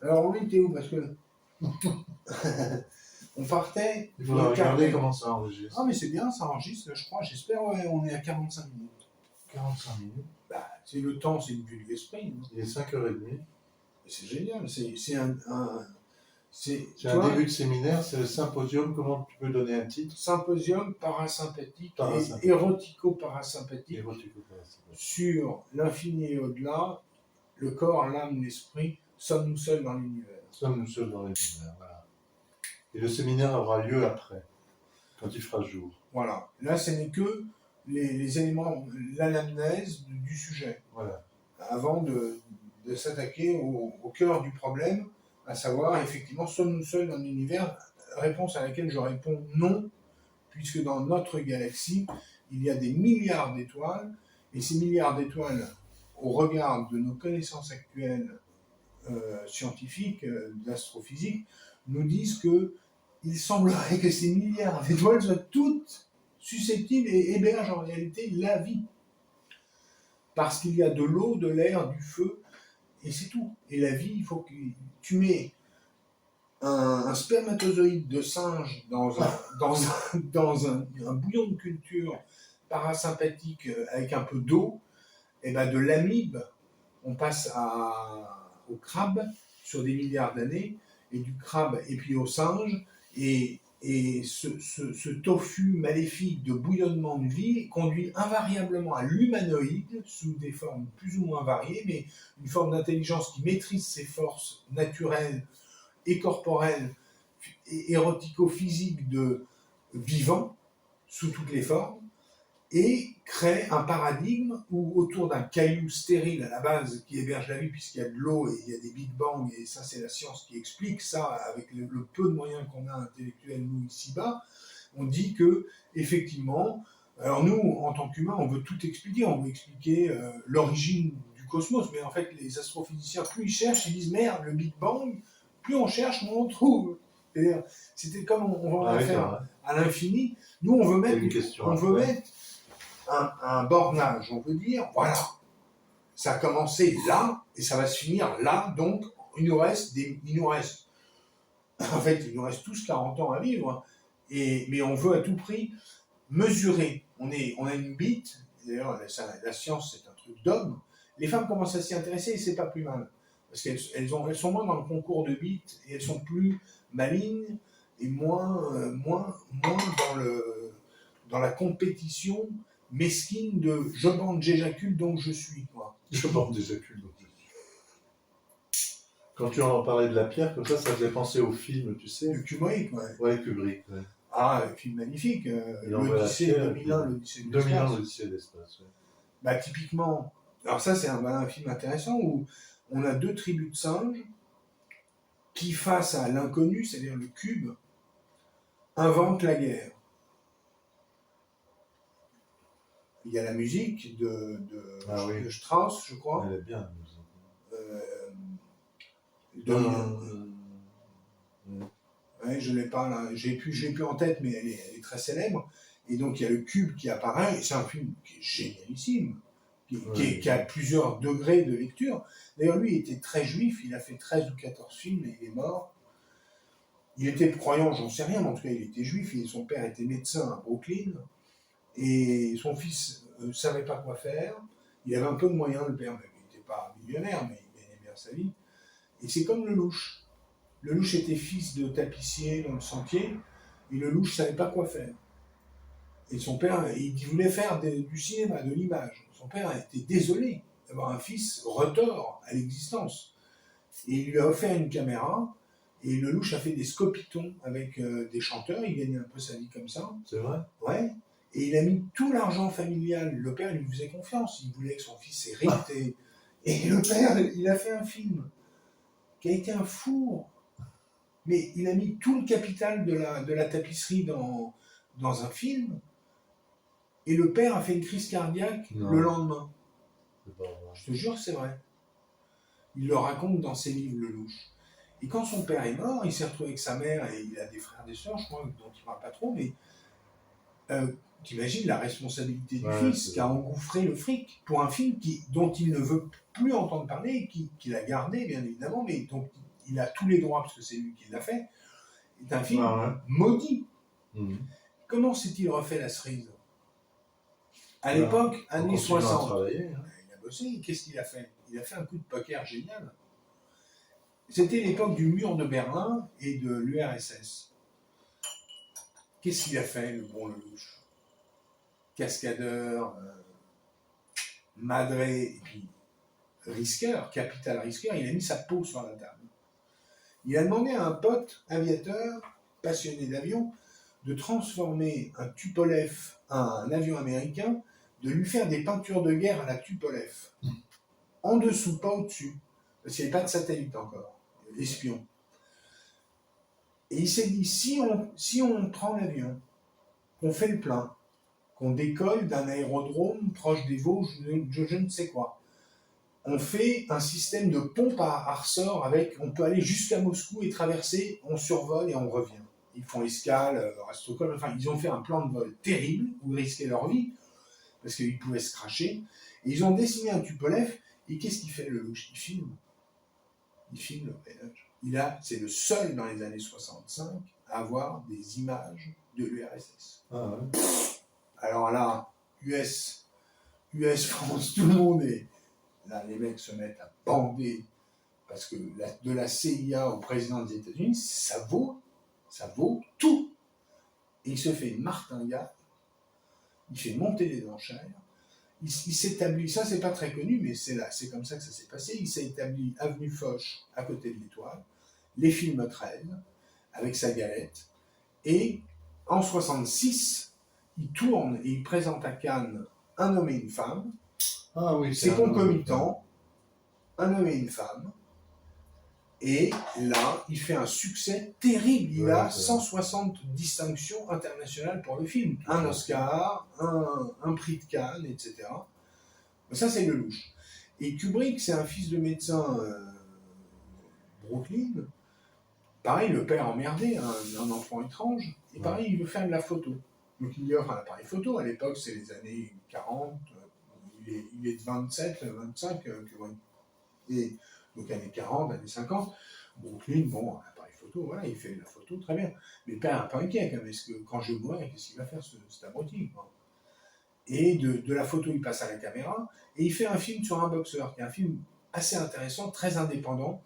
A: Alors, on était où? Parce que On partait.
B: Il faudra regarder comment ça enregistre.
A: Ah, mais c'est bien, ça enregistre, je crois, j'espère, ouais, on est à 45 minutes.
B: 45 minutes.
A: Bah, c'est le temps, c'est une vue de l'esprit. Hein.
B: Il est 5h30.
A: C'est génial, c'est
B: C'est un début de séminaire, c'est le symposium, comment tu peux donner un titre?
A: Symposium parasympathique
B: Parasympathique.
A: et érotico-parasympathique
B: Érotico-parasympathique.
A: sur l'infini et au-delà, le corps, l'âme, l'esprit, sommes-nous seuls dans l'univers.
B: Sommes-nous seuls dans l'univers, voilà. Et le séminaire aura lieu après, quand il fera jour.
A: Voilà, là ce n'est que les éléments, l'anamnèse du sujet,
B: Voilà.
A: avant de s'attaquer au cœur du problème, à savoir, effectivement, sommes-nous seuls dans l'univers? Réponse à laquelle je réponds non, puisque dans notre galaxie, il y a des milliards d'étoiles, et ces milliards d'étoiles, au regard de nos connaissances actuelles scientifiques, d'astrophysique, nous disent qu'il semblerait que ces milliards d'étoiles soient toutes susceptibles et hébergent en réalité la vie. Parce qu'il y a de l'eau, de l'air, du feu, et c'est tout. Et la vie, il faut que tu mets un spermatozoïde de singe dans un bouillon de culture parasympathique avec un peu d'eau, et ben de l'amibe, on passe au crabe sur des milliards d'années, et du crabe et puis au singe, et ce tofu maléfique de bouillonnement de vie conduit invariablement à l'humanoïde sous des formes plus ou moins variées, mais une forme d'intelligence qui maîtrise ses forces naturelles et corporelles et érotico-physiques de vivant sous toutes les formes, et crée un paradigme où autour d'un caillou stérile à la base qui héberge la vie puisqu'il y a de l'eau et il y a des Big Bang, et ça c'est la science qui explique ça avec le peu de moyens qu'on a intellectuels nous ici-bas, on dit que effectivement, alors nous en tant qu'humains on veut tout expliquer, on veut expliquer l'origine du cosmos, mais en fait les astrophysiciens plus ils cherchent, ils disent merde le Big Bang, plus on cherche moins on trouve. C'est-à-dire, c'était comme on va en faire à l'infini, nous on veut mettre un bornage, on peut dire, voilà, ça a commencé là, et ça va se finir là, donc il nous reste en fait, il nous reste tous 40 ans à vivre, mais on veut à tout prix mesurer, on a une bite, d'ailleurs la science c'est un truc d'homme, les femmes commencent à s'y intéresser et c'est pas plus mal, parce qu'elles sont moins dans le concours de bites, et elles sont plus malignes, et moins dans la compétition mesquine de je bande, j'éjacule, donc je suis. Quoi.
B: Je bande, j'éjacule, donc je suis. Quand tu en parlais de la pierre, comme ça faisait penser au film, tu sais.
A: Le Kubrick, ouais.
B: Ouais, Kubrick, ouais.
A: Ah, un film magnifique. L'Odyssée 2001, l'Odyssée de l'espace.
B: 2001, l'Odyssée de l'espace, ouais.
A: Bah, typiquement, alors ça, c'est un film intéressant où on a deux tribus de singes qui, face à l'inconnu, c'est-à-dire le cube, inventent la guerre. Il y a la musique de Strauss, je crois.
B: Elle est bien, la musique.
A: Ouais, je ne l'ai pas là, j'ai plus en tête, mais elle est très célèbre. Et donc il y a le cube qui apparaît, et c'est un film qui est génialissime, qui a plusieurs degrés de lecture. D'ailleurs, lui, il était très juif, il a fait 13 ou 14 films, et il est mort. Il était croyant, j'en sais rien, mais en tout cas, il était juif, et son père était médecin à Brooklyn. Et son fils ne savait pas quoi faire. Il avait un peu de moyens, le père, mais il n'était pas millionnaire, mais il gagnait bien sa vie. Et c'est comme le louche. Le louche était fils de tapissier dans le sentier, et le louche ne savait pas quoi faire. Et son père, il voulait faire du cinéma, de l'image. Son père était désolé d'avoir un fils retors à l'existence. Et il lui a offert une caméra, et le louche a fait des scopitons avec des chanteurs, il gagnait un peu sa vie comme ça.
B: C'est vrai ?
A: Ouais. Et il a mis tout l'argent familial. Le père, il lui faisait confiance. Il voulait que son fils hérite. Et le père, il a fait un film qui a été un four. Mais il a mis tout le capital de la tapisserie dans un film. Et le père a fait une crise cardiaque le lendemain.
B: C'est pas vrai.
A: Je te jure, c'est vrai. Il le raconte dans ses livres, le louche. Et quand son père est mort, il s'est retrouvé avec sa mère, et il a des frères et des sœurs, je crois, dont il ne parle pas trop, mais... t'imagines la responsabilité du fils qui a engouffré le fric pour un film dont il ne veut plus entendre parler, qu'il a gardé bien évidemment, mais dont il a tous les droits parce que c'est lui qui l'a fait. est un film
B: Ah
A: maudit.
B: ouais. Mhm.
A: Comment s'est-il refait la cerise? À
B: Voilà.
A: l'époque,
B: En
A: années
B: continuant à
A: 60,
B: travailler. Hein.
A: il a bossé, qu'est-ce qu'il a fait? Il a fait un coup de poker génial. C'était l'époque du mur de Berlin et de l'URSS. Qu'est-ce qu'il a fait, le bon Lelouch? Cascadeur, madré, et puis risqueur, capital risqueur, il a mis sa peau sur la table. Il a demandé à un pote aviateur, passionné d'avion, de transformer un Tupolev, un avion américain, de lui faire des peintures de guerre à la Tupolev. En dessous, pas au-dessus. Parce qu'il n'y avait pas de satellite encore, espion. Et il s'est dit, si on prend l'avion, qu'on fait le plein, qu'on décolle d'un aérodrome proche des Vosges, je ne sais quoi, on fait un système de pompe à ressort avec, on peut aller jusqu'à Moscou et traverser, on survole et on revient. Ils font escale à Stockholm, enfin ils ont fait un plan de vol terrible où ils risquaient leur vie parce qu'ils pouvaient se cracher. Et ils ont dessiné un Tupolev et qu'est-ce qu'il fait Lelouch? Il filme. Il filme le voyage. C'est le seul dans les années 65 à avoir des images de l'URSS.
B: Ah ouais.
A: Alors là, US, France, tout le monde est... Là, les mecs se mettent à bander parce que de la CIA au président des États-Unis, ça vaut tout. Et il se fait une martingale, il fait monter les enchères, il s'établit, ça c'est pas très connu, mais c'est comme ça que ça s'est passé, il s'est établi avenue Foch, à côté de l'Étoile, les films traînent, avec sa galette, et en 66, il tourne et il présente à Cannes Un homme et une femme,
B: Ah oui,
A: c'est concomitant, Un homme et une femme, et là, il fait un succès terrible. Il a 160 distinctions internationales pour le film. Un Oscar, un prix de Cannes, etc. Ça, c'est Lelouch. Et Kubrick, c'est un fils de médecin Brooklyn. Pareil, le père emmerdé, un enfant étrange. Et pareil, il veut faire de la photo. Donc il lui offre un appareil photo. À l'époque, c'est les années 40. Il est de 27, 25. Et donc années 40, années 50. Brooklyn, bon, un appareil photo, voilà, il fait de la photo, très bien. Mais le père est un peu inquiet, parce que quand je mourais, qu'est-ce qu'il va faire, cet abruti, quoi. Et de la photo, il passe à la caméra, et il fait un film sur un boxeur, qui est un film assez intéressant, très indépendant,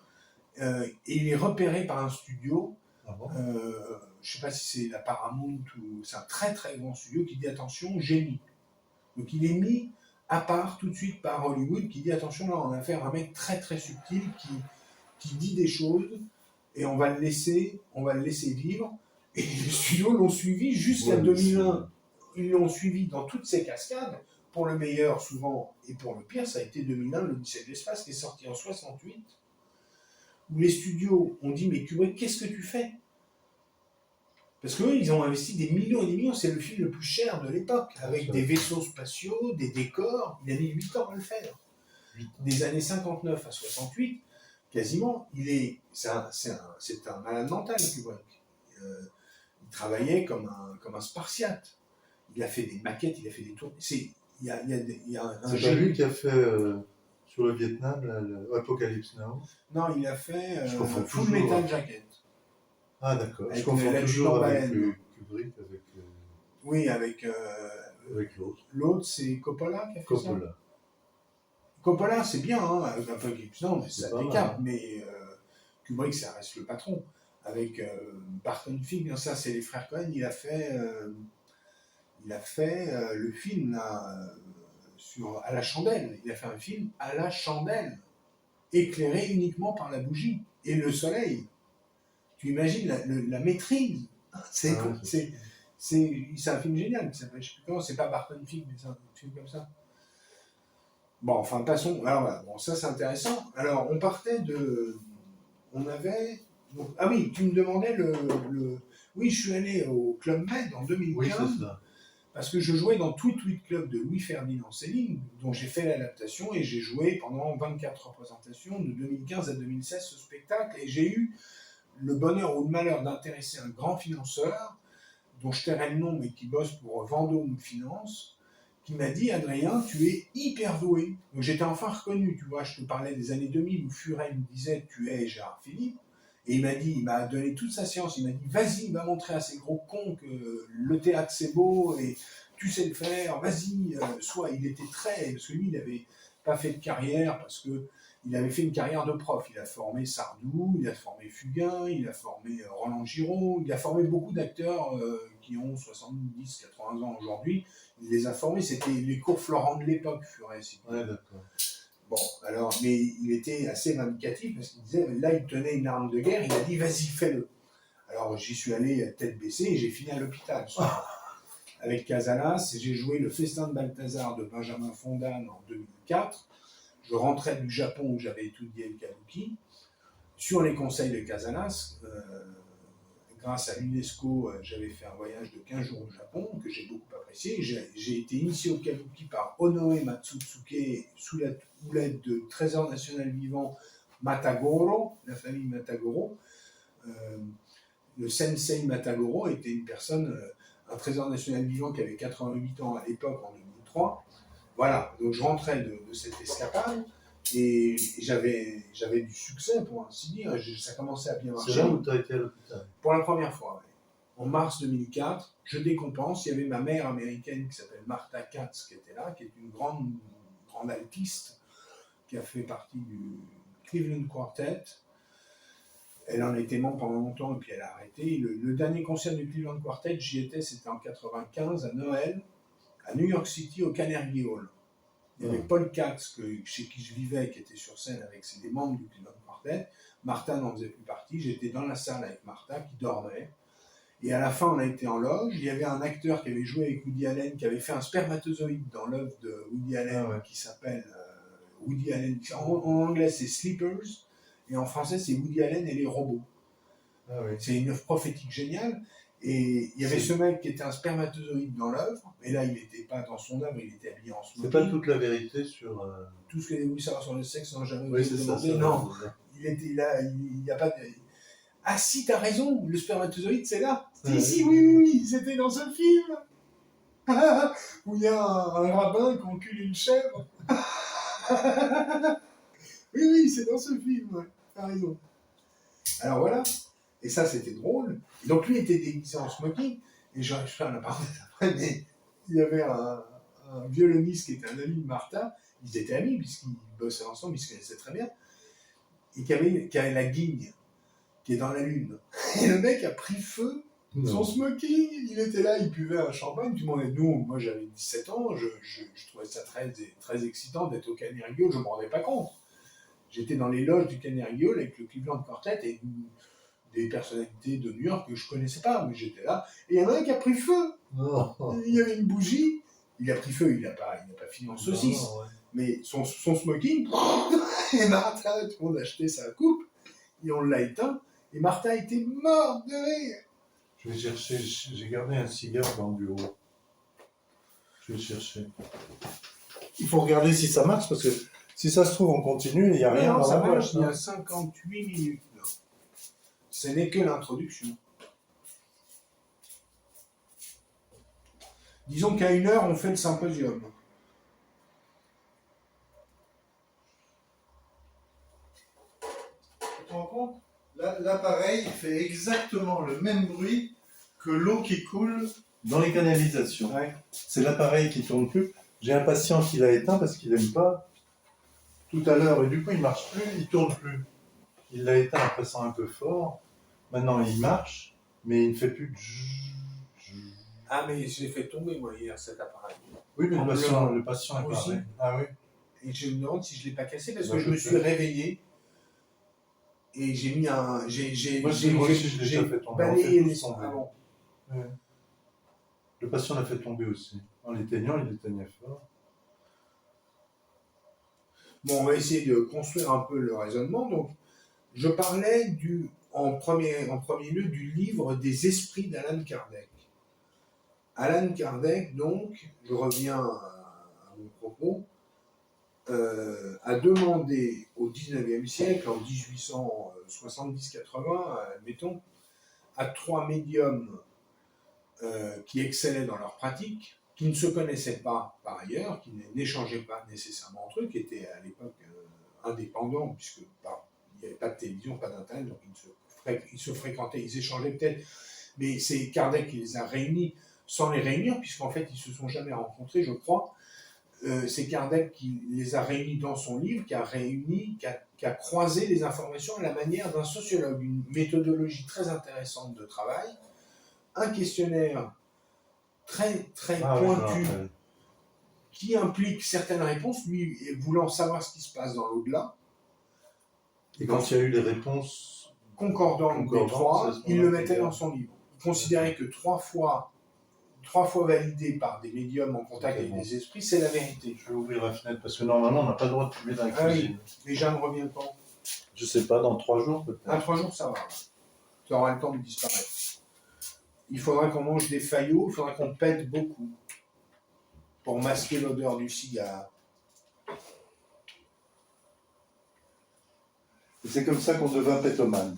A: et il est repéré par un studio,
B: Ah bon.
A: je ne sais pas si c'est la Paramount ou c'est un très très grand studio qui dit attention, génie. Donc il est mis à part tout de suite par Hollywood qui dit attention, là on a affaire à un mec très très subtil qui dit des choses et on va le laisser vivre. Et les studios l'ont suivi jusqu'à 2001. Ils l'ont suivi dans toutes ces cascades. Pour le meilleur, souvent, et pour le pire, ça a été 2001, l'Odyssée de l'espace, qui est sorti en 68, où les studios ont dit, mais Kubrick, qu'est-ce que tu fais? Parce qu'eux, ils ont investi des millions et des millions, c'est le film le plus cher de l'époque, avec des vaisseaux spatiaux, des décors, il a mis 8 ans à le faire. Des années 59 à 68, quasiment, c'est un malade mental, Kubrick. Il travaillait comme un spartiate. Il a fait des maquettes, il a fait des tours. Il y a un
B: c'est pas lui qui a fait sur le Vietnam, Apocalypse Now?
A: Non, il a fait Full
B: toujours,
A: Metal Jacket.
B: Ah d'accord, je
A: Avec
B: confonds toujours avec
A: baleine.
B: Kubrick, avec
A: Oui, avec
B: l'autre.
A: l'autre, c'est Coppola qui a fait ça.
B: Coppola.
A: Coppola, c'est bien, hein, avec Apocalypse Now, mais ça
B: pas
A: décape,
B: mal.
A: mais Kubrick, ça reste le patron. Avec Barton Fink, ça c'est les frères Cohen, il a fait le film là, à la chandelle. Il a fait un film à la chandelle, éclairé uniquement par la bougie et le soleil. Tu imagines la maîtrise. C'est un film génial. Je ne sais plus comment, c'est pas Barton Fink, mais c'est un film comme ça. Bon, enfin, passons. Alors, voilà. Bon, ça c'est intéressant. Alors, on partait de. On avait. Donc, ah oui, tu me demandais Oui, je suis allé au Club Med en 2015.
B: Oui, c'est ça.
A: Parce que je jouais dans Tweet Club de Louis-Ferdinand Céline, dont j'ai fait l'adaptation, et j'ai joué pendant 24 représentations, de 2015 à 2016, ce spectacle, et j'ai eu le bonheur ou le malheur d'intéresser un grand financeur, dont je tairai le nom, mais qui bosse pour Vendôme Finance, qui m'a dit « Adrien, tu es hyper doué ». Donc j'étais enfin reconnu, tu vois, je te parlais des années 2000 où Furet me disait « Tu es Gérard Philippe ». Et il m'a donné toute sa science. Il m'a dit, vas-y, va montrer à ces gros cons que le théâtre c'est beau et tu sais le faire, vas-y, soit. Il était très, parce que lui, il n'avait pas fait de carrière, parce que il avait fait une carrière de prof. Il a formé Sardou, il a formé Fugain, il a formé Roland Giraud, il a formé beaucoup d'acteurs qui ont 70, 80 ans aujourd'hui. Il les a formés, c'était les cours Florent de l'époque, Furet.
B: Ouais, d'accord.
A: Bon, alors, mais il était assez vindicatif parce qu'il disait, là, il tenait une arme de guerre, il a dit, vas-y, fais-le. Alors, j'y suis allé tête baissée et j'ai fini à l'hôpital. Avec Casalas, j'ai joué le Festin de Balthazar de Benjamin Fondan en 2004. Je rentrais du Japon où j'avais étudié le kabuki. Sur les conseils de Casalas, grâce à l'UNESCO, j'avais fait un voyage de 15 jours au Japon que j'ai beaucoup apprécié. J'ai été initié au kabuki par Onoe Matsutsuke sous la houlette de Trésor national vivant Matagoro, la famille Matagoro. Le sensei Matagoro était une personne, un trésor national vivant qui avait 88 ans à l'époque, en 2003. Voilà, donc je rentrais de cette escapade et j'avais du succès, pour ainsi dire. Ça commençait à bien marcher.
B: C'est là où tu as été à l'hôpital?
A: Pour la première fois, ouais. En mars 2004, je décompense. Il y avait ma mère américaine qui s'appelle Martha Katz qui était là, qui est une grande altiste, qui a fait partie du Cleveland Quartet. Elle en était membre pendant longtemps et puis elle a arrêté. Le dernier concert du Cleveland Quartet, j'y étais, c'était en 95 à Noël, à New York City, au Carnegie Hall. Il y avait Paul Katz, chez qui je vivais, qui était sur scène avec des membres du Cleveland Quartet. Martha n'en faisait plus partie. J'étais dans la salle avec Martha qui dormait. Et à la fin, on a été en loge. Il y avait un acteur qui avait joué avec Woody Allen, qui avait fait un spermatozoïde dans l'œuvre de Woody Allen, qui s'appelle Woody Allen. En anglais, c'est Sleepers. Et en français, c'est Woody Allen et les robots.
B: Ah, oui.
A: C'est une œuvre prophétique géniale. Et il y avait ce mec qui était un spermatozoïde dans l'œuvre. Et là, il n'était pas dans son œuvre, il était habillé en smoking.
B: C'est pas toute la vérité sur...
A: Tout ce que j'ai voulu savoir sur le sexe, non, jamais
B: oui, c'est
A: demandé.
B: Ça,
A: non, il était là, il n'y a pas de... Ah si, t'as raison, le spermatozoïde, c'est là. Si, oui, c'était dans ce film. Où il y a un rabbin qui encule une chèvre. Oui, c'est dans ce film, ouais. T'as raison. Alors voilà, et ça c'était drôle. Et donc lui était déguisé en smoking, et je fais un parenthèse après, mais il y avait un violoniste qui était un ami de Martha, ils étaient amis puisqu'ils bossaient ensemble, ils se connaissaient très bien, et qui avait la guigne, qui est dans la lune. Et le mec a pris feu, son smoking, il était là, il buvait un champagne, tout le monde est nous, moi j'avais 17 ans, je trouvais ça très, très excitant d'être au Carnegie Hall, je ne me rendais pas compte. J'étais dans les loges du Carnegie Hall avec le Cleveland Quartet et des personnalités de New York que je ne connaissais pas, mais j'étais là. Et il y en a un qui a pris feu. Il y avait une bougie, il a pris feu, il n'a pas fini en saucisse. Mais son smoking, et Martha, tout le monde a acheté sa coupe, et on l'a éteint, et Martha était morte de rire.
B: Je vais chercher, j'ai gardé un cigare dans le bureau. Je vais chercher. Il faut regarder si ça marche, parce que si ça se trouve, on continue, il n'y a rien dans la poche.
A: Il y a 58 minutes. Là. Ce n'est que l'introduction. Disons qu'à 1 heure, on fait le symposium.
B: Tu te rends compte ? L'appareil fait exactement le même bruit que l'eau qui coule dans les canalisations.
A: Ouais.
B: C'est l'appareil qui tourne plus. J'ai un patient qui l'a éteint parce qu'il n'aime pas tout à l'heure, et du coup il marche plus, il tourne plus. Il l'a éteint en pressant un peu fort. Maintenant il marche, mais il ne fait plus de...
A: Ah, mais je l'ai fait tomber, moi, hier, cet appareil.
B: Oui, mais le patient est
A: aussi.
B: pareil. Ah oui.
A: Et je me demande si je ne l'ai pas cassé, parce que je me suis réveillé, et j'ai mis un... J'ai balayé les sons. Ah bon.
B: Ouais. Le patient l'a fait tomber aussi. En l'éteignant, il l'éteignait fort.
A: Bon, on va essayer de construire un peu le raisonnement. Donc, je parlais en premier lieu du livre des esprits d'Alan Kardec. Alan Kardec, donc, je reviens à mon propos, a demandé au XIXe siècle, en 1870-80, admettons, à 3 médiums qui excellaient dans leur pratique, qui ne se connaissaient pas par ailleurs, qui n'échangeaient pas nécessairement entre eux, qui étaient à l'époque indépendants, puisque il n'y avait pas de télévision, pas d'internet, donc ils ne se ils se fréquentaient, ils échangeaient peut-être, mais c'est Kardec qui les a réunis sans les réunir, puisqu'en fait, ils ne se sont jamais rencontrés, je crois. C'est Kardec qui les a réunis dans son livre, qui a croisé les informations à la manière d'un sociologue, une méthodologie très intéressante de travail, un questionnaire très, très pointu, qui implique certaines réponses, lui voulant savoir ce qui se passe dans l'au-delà.
B: Et quand il y a eu les réponses
A: concordantes des trois, il le mettait dans son livre. Il considérait que trois fois validé par des médiums en contact avec des esprits, c'est la vérité.
B: Je vais ouvrir la fenêtre parce que normalement on n'a pas le droit de fumer dans la cuisine.
A: Oui. Les gens ne reviennent pas.
B: Je sais pas, dans 3 jours peut-être.
A: Dans 3 jours, ça va. Tu auras le temps de disparaître. Il faudra qu'on mange des faillots, il faudra qu'on pète beaucoup pour masquer l'odeur du cigare.
B: Et c'est comme ça qu'on devint pétomane.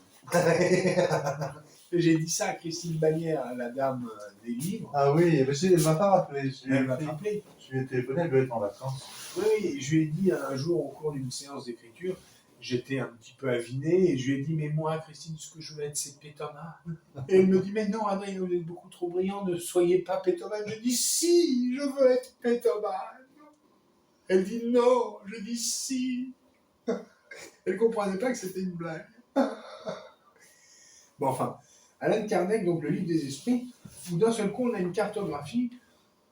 A: J'ai dit ça à Christine Bagnère, la dame des livres.
B: Ah oui, mais elle ne m'a pas rappelé.
A: Elle m'a rappelé.
B: Je lui ai téléphoné, elle doit être en vacances.
A: Oui, je lui ai dit un jour au cours d'une séance d'écriture, j'étais un petit peu aviné, et je lui ai dit, mais moi, Christine, ce que je veux être, c'est pétomane. Et elle me dit, mais non, Adrien, vous êtes beaucoup trop brillant, ne soyez pas pétomane. Je dis, si, je veux être pétomane. Elle dit, non, je dis, si. Elle ne comprenait pas que c'était une blague. Bon, enfin, Allan Kardec, donc le livre des esprits, où d'un seul coup, on a une cartographie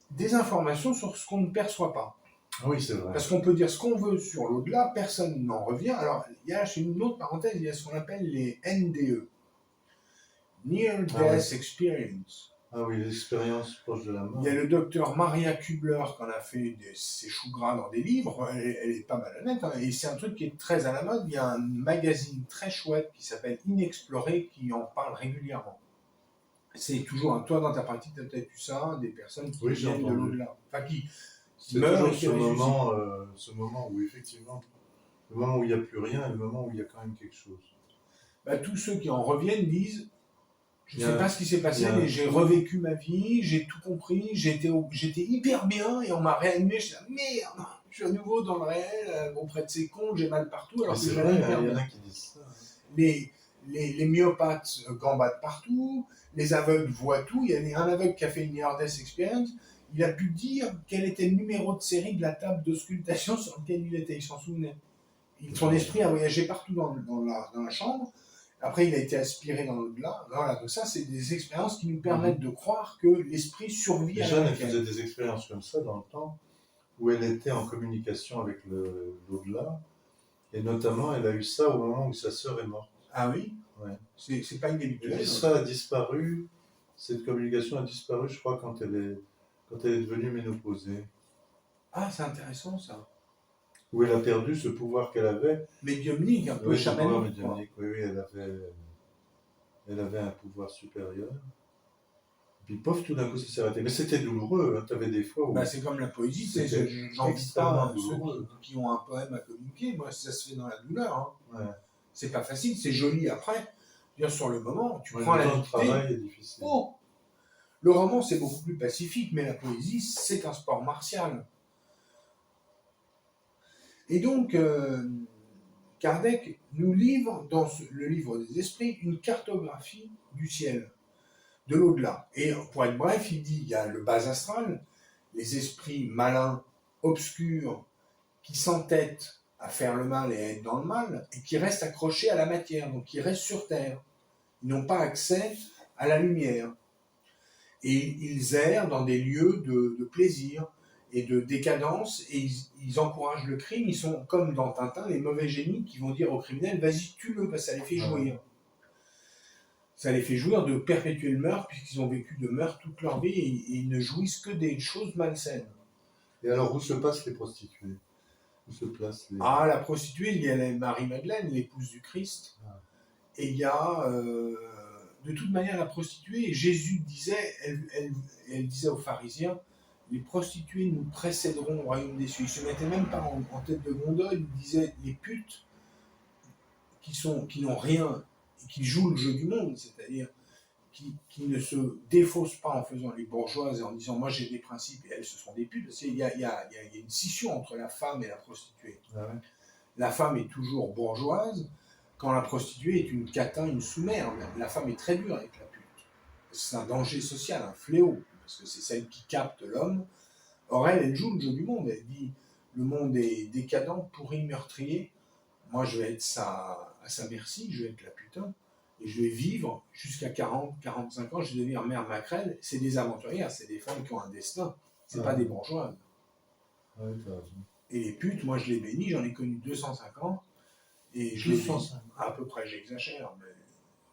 A: des informations sur ce qu'on ne perçoit pas.
B: Oui, c'est vrai.
A: Parce qu'on peut dire ce qu'on veut sur l'au-delà, personne n'en revient. Alors, il y a chez une autre parenthèse, il y a ce qu'on appelle les NDE. Near Death Experience.
B: Ah oui, l'expérience proche de la mort.
A: Il y a le docteur Maria Kubler qui en a fait ses choux gras dans des livres. Elle est pas mal honnête. Hein, et c'est un truc qui est très à la mode. Il y a un magazine très chouette qui s'appelle Inexploré qui en parle régulièrement. C'est toujours un toi dans ta pratique, tu as peut-être eu ça, des personnes qui viennent de l'au-delà. Enfin, qui meurent et qui
B: ce moment où effectivement, le moment où il n'y a plus rien et le moment où il y a quand même quelque chose.
A: Bah, tous ceux qui en reviennent disent je ne sais pas ce qui s'est passé, mais j'ai revécu ma vie, j'ai tout compris, j'étais hyper bien et on m'a réanimé. Je suis là, merde, je suis à nouveau dans le réel, auprès de ces cons, j'ai mal partout. Alors que
B: c'est vrai, il y en a qui disent ça.
A: Les myopathes gambadent partout, les aveugles voient tout. Il y a un aveugle qui a fait une near-death experience, il a pu dire quel était le numéro de série de la table d'auscultation sur laquelle il était, il s'en souvenait. Son esprit a voyagé partout dans la chambre. Après, il a été aspiré dans l'au-delà. Voilà, donc ça, c'est des expériences qui nous permettent de croire que l'esprit survit à la
B: Jeanne, elle faisait des expériences comme ça dans le temps, où elle était en communication avec l'au-delà, et notamment, elle a eu ça au moment où sa sœur est morte.
A: Ah oui?
B: Ouais.
A: C'est pas inhabituel.
B: Et ça a disparu, cette communication a disparu, je crois, quand elle est devenue ménopausée.
A: Ah, c'est intéressant, ça.
B: Où elle a perdu ce pouvoir qu'elle avait.
A: Médiumnique, un peu chamanique.
B: Oui, elle avait un pouvoir supérieur. Puis pof, tout d'un coup, ça s'est arrêté. Mais c'était douloureux, hein. Tu avais des fois où...
A: Bah, c'est comme la poésie, j'en vis pas ceux qui ont un poème à communiquer. Moi, ça se fait dans la douleur. Hein. Ouais. C'est pas facile, c'est joli après. Dire sur le moment, tu prends la dictée.
B: Le travail est difficile.
A: Oh, le roman, c'est beaucoup plus pacifique, mais la poésie, c'est un sport martial. Et donc, Kardec nous livre, dans le livre des esprits, une cartographie du ciel, de l'au-delà. Et pour être bref, il dit, il y a le bas astral, les esprits malins, obscurs, qui s'entêtent à faire le mal et à être dans le mal, et qui restent accrochés à la matière, donc qui restent sur Terre. Ils n'ont pas accès à la lumière. Et ils errent dans des lieux de plaisir et de décadence, et ils encouragent le crime. Ils sont comme dans Tintin, les mauvais génies qui vont dire aux criminels, vas-y, tue-le, parce que ça les fait jouir. Ça les fait jouir de perpétuer le meurtre, puisqu'ils ont vécu de meurtre toute leur vie, et ils ne jouissent que des choses malsaines.
B: Et alors, où se passent les prostituées? Où se placent les...
A: Ah, la prostituée, il y a Marie-Madeleine, l'épouse du Christ, et il y a... de toute manière, la prostituée, Jésus disait, elle disait aux pharisiens, les prostituées nous précéderont au royaume des cieux. Ils se mettaient même pas en tête de gondole, ils disaient les putes qui n'ont rien et qui jouent le jeu du monde, c'est-à-dire qui ne se défaussent pas en faisant les bourgeoises et en disant moi j'ai des principes et elles ce sont des putes. Parce qu'il y a une scission entre la femme et la prostituée. Ah ouais. La femme est toujours bourgeoise, quand la prostituée est une catin, une sous-mère. La femme est très dure avec la pute. C'est un danger social, un fléau, parce que c'est celle qui capte l'homme. Or, elle joue le jeu du monde. Elle dit, le monde est décadent, pourri, meurtrier. Moi, je vais être à sa merci, je vais être la putain. Et je vais vivre jusqu'à 40, 45 ans, je vais devenir mère maquerelle. C'est des aventurières, c'est des femmes qui ont un destin. C'est pas des bourgeoises.
B: Ouais, t'as raison.
A: Et les putes, moi, je les bénis, j'en ai connu 250. Et je les bénis. À peu près, j'exagère, mais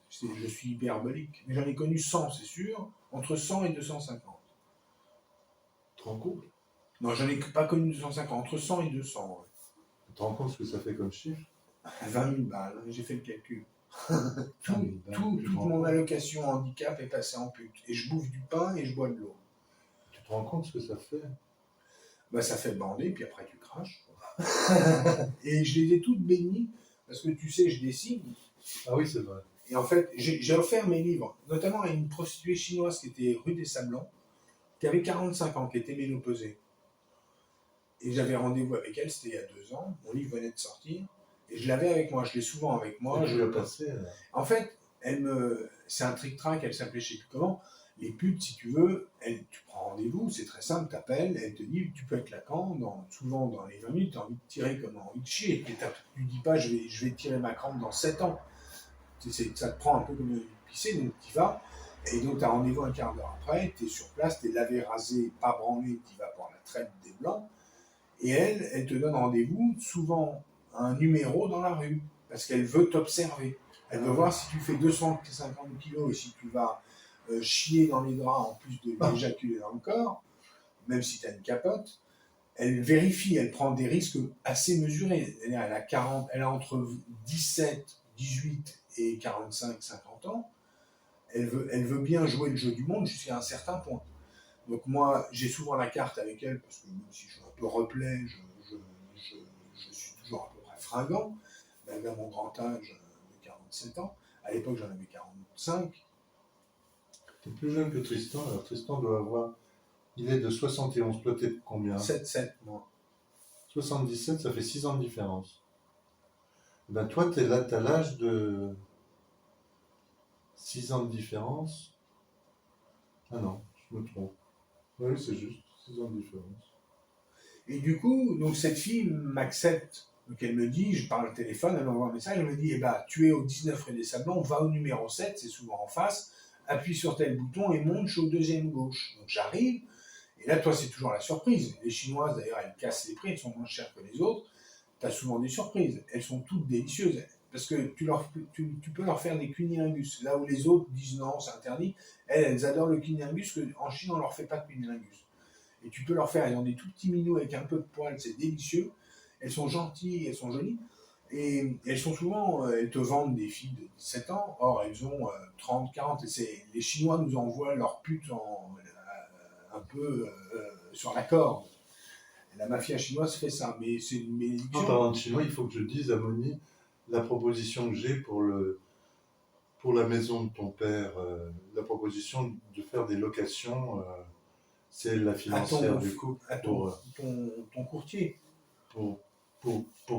A: je suis hyperbolique. Mais j'en ai connu 100, c'est sûr, entre 100 et 250.
B: Tu te rends compte?
A: Non, j'en ai pas connu 250, entre 100 et 200. Ouais.
B: Tu te rends compte ce que ça fait comme chiffre?
A: 20 000 balles, j'ai fait le calcul.
B: Toute
A: Mon allocation handicap est passée en pute. Et je bouffe du pain et je bois de l'eau.
B: Tu te rends compte ce que ça fait?
A: Bah, ça fait bander, puis après tu craches. Et je les ai toutes bénies, parce que tu sais, je dessine.
B: Ah oui, c'est vrai.
A: Et en fait, j'ai offert mes livres, notamment à une prostituée chinoise qui était rue des Sablons, qui avait 45 ans, qui était ménopausée. Et j'avais rendez-vous avec elle, c'était il y a 2 ans. Mon livre venait de sortir. Et je l'avais avec moi, je l'ai souvent avec moi.
B: Et je l'ai passé.
A: En fait, c'est un trick-track, elle s'appelait je sais plus comment. Les putes, si tu veux, tu prends rendez-vous, c'est très simple, t'appelles, elle te dit, tu peux être Lacan, souvent dans les 20 minutes, t'as envie de tirer comme envie de chier. Et tu dis pas, je vais tirer ma crampe dans 7 ans. Ça te prend un peu comme une piscine, donc tu vas. Et donc, tu as rendez-vous un quart d'heure après, tu es sur place, tu es lavé, rasé, pas branlé, tu vas pour la traite des blancs. Et elle te donne rendez-vous, souvent un numéro dans la rue, parce qu'elle veut t'observer. Elle veut voir si tu fais 250 kilos et si tu vas chier dans les draps en plus de l'éjaculer dans le corps, même si tu as une capote. Elle vérifie, elle prend des risques assez mesurés. Elle a entre 17, 18 et 45, 50 ans. Elle veut bien jouer le jeu du monde jusqu'à un certain point. Donc moi, j'ai souvent la carte avec elle, parce que même si je suis un peu replet, je suis toujours à peu près fringant, malgré mon grand âge de 47 ans. À l'époque, j'en avais 45.
B: Tu es plus jeune que Tristan, alors Tristan doit avoir... Il est de 71, toi t'es de combien?
A: 7, moi.
B: 77, ça fait 6 ans de différence. Ben toi, t'es là, t'as l'âge de 6 ans de différence. Ah non, je me trompe. Oui, c'est juste, 6 ans de différence.
A: Et du coup, donc cette fille m'accepte. Donc elle me dit, je parle au téléphone, elle m'envoie un message, elle me dit, eh ben, tu es au 19 rue des Sablons, va au numéro 7, c'est souvent en face, appuie sur tel bouton et monte, je suis au deuxième gauche. Donc j'arrive, et là, toi, c'est toujours la surprise. Les Chinoises, d'ailleurs, elles cassent les prix, elles sont moins chères que les autres. Tu as souvent des surprises. Elles sont toutes délicieuses. Parce que tu peux leur faire des cunilingus. Là où les autres disent non, c'est interdit. Elles adorent le cunilingus, qu'en Chine, on leur fait pas de cunilingus. Et tu peux leur faire, elles ont des tout petits minous avec un peu de poils, c'est délicieux. Elles sont gentilles, elles sont jolies. Et elles sont souvent, elles te vendent des filles de 17 ans, or elles ont 30, 40. Et les Chinois nous envoient leurs putes un peu sur la corde. La mafia chinoise fait ça, mais c'est une bénédiction.
B: En parlant de chinois, il faut que je dise à Moni la proposition que j'ai pour la maison de ton père, la proposition de faire des locations, c'est la financière du coup.
A: À ton courtier.
B: Pour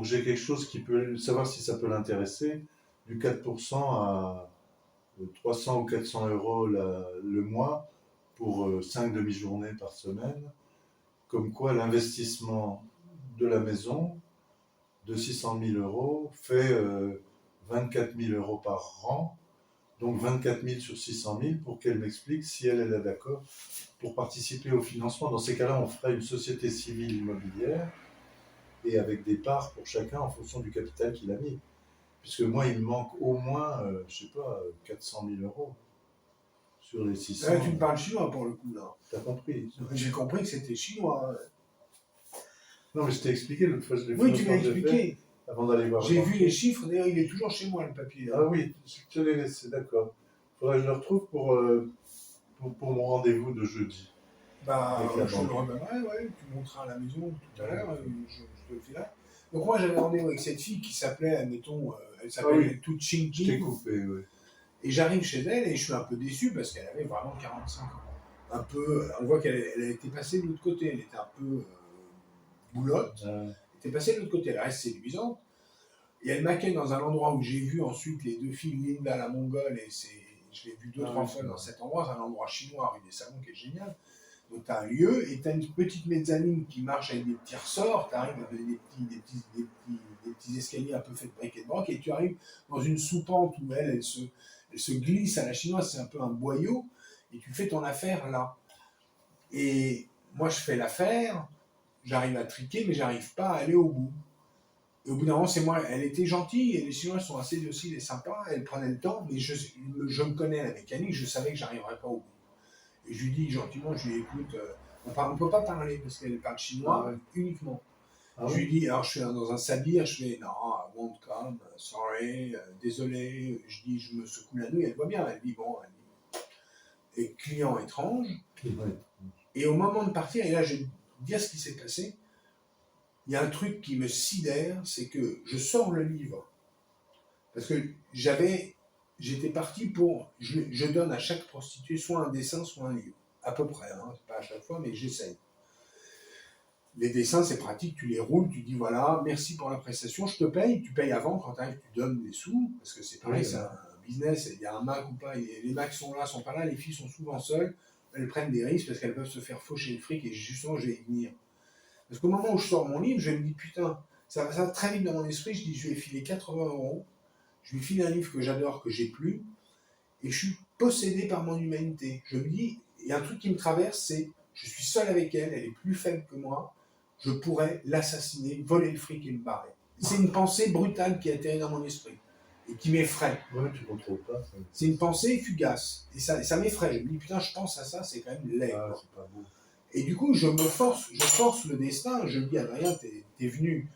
B: que j'ai quelque chose qui peut, savoir si ça peut l'intéresser, du 4% à 300 ou 400 euros le mois pour 5 demi-journées par semaine, comme quoi l'investissement de la maison de 600 000 euros fait 24 000 euros par an, donc 24 000 sur 600 000 pour qu'elle m'explique si elle est d'accord pour participer au financement. Dans ces cas-là, on ferait une société civile immobilière et avec des parts pour chacun en fonction du capital qu'il a mis. Puisque moi, il me manque au moins, je sais pas, 400 000 euros sur les 600.
A: Là, tu me parles chinois pour le coup, là.
B: T'as compris?
A: J'ai compris que c'était chinois.
B: Non, mais je t'ai expliqué l'autre fois.
A: Oui, tu m'as expliqué.
B: Avant d'aller voir.
A: J'ai vu les chiffres, d'ailleurs, il est toujours chez moi, le papier. Là.
B: Ah oui, je te l'ai laissé, d'accord. Faudrait que je le retrouve pour mon rendez-vous de jeudi.
A: Bah, je le redonnerai, ouais. Tu monteras à la maison tout à l'heure, je te le fais là. Donc moi, j'avais rendez-vous avec cette fille qui s'appelait, admettons, elle s'appelait tout Ching Ching.
B: Je t'ai coupé, oui.
A: Et j'arrive chez elle et je suis un peu déçu parce qu'elle avait vraiment 45 ans. Un peu, on voit qu'elle a été passée de l'autre côté, elle était un peu boulotte. Elle était passée de l'autre côté, elle reste séduisante. Et elle m'accueille dans un endroit où j'ai vu ensuite les 2 filles, Linda la Mongole, et je l'ai vu 2-3 fois dans cet endroit, c'est un endroit chinois, rue des Salons, qui est génial. Donc tu as un lieu, et tu as une petite mezzanine qui marche avec des petits ressorts, tu arrives avec des petits escaliers un peu faits de briques et de broc, et tu arrives dans une sous-pente où elle se glisse à la chinoise, c'est un peu un boyau, et tu fais ton affaire là. Et moi je fais l'affaire, j'arrive à triquer, mais j'arrive pas à aller au bout. Et au bout d'un moment, c'est moi, elle était gentille, et les Chinois sont assez dociles et sympas, elle prenait le temps, mais je me connais la mécanique, je savais que j'arriverais pas au bout. Et je lui dis gentiment, je lui dis, écoute, on ne peut pas parler, parce qu'elle parle chinois uniquement. Je lui dis, alors je suis dans un sabir, je fais, non, I won't come, sorry, désolé, je dis, je me secoue la nouille, elle voit bien, elle dit, bon, elle dit, et client étrange. Et au moment de partir, et là je vais dire ce qui s'est passé, il y a un truc qui me sidère, c'est que je sors le livre. Parce que j'étais parti pour, je donne à chaque prostituée soit un dessin, soit un livre. À peu près, hein, c'est pas à chaque fois, mais j'essaye. Les dessins, c'est pratique, tu les roules, tu dis voilà, merci pour la prestation, je te paye, tu payes avant, quand tu arrives, tu donnes des sous, parce que c'est pareil, c'est un business, il y a un Mac ou pas, les Macs sont là, sont pas là, les filles sont souvent seules, elles prennent des risques parce qu'elles peuvent se faire faucher le fric, et justement, je vais y venir. Parce qu'au moment où je sors mon livre, je me dis putain, ça va très vite dans mon esprit, je dis je vais filer 80 €, je lui file un livre que j'adore, que j'ai plus, et je suis possédé par mon humanité. Je me dis, il y a un truc qui me traverse, c'est je suis seul avec elle, elle est plus faible que moi, je pourrais l'assassiner, voler le fric et me barrer. C'est une pensée brutale qui atterrit dans mon esprit et qui m'effraie.
B: Ouais, tu contrôles pas. Ça.
A: C'est une pensée fugace et ça m'effraie. Je me dis putain, je pense à ça, c'est quand même laid.
B: Ah, c'est pas beau.
A: Et du coup, je force le destin. Je me dis Adrien, t'es venu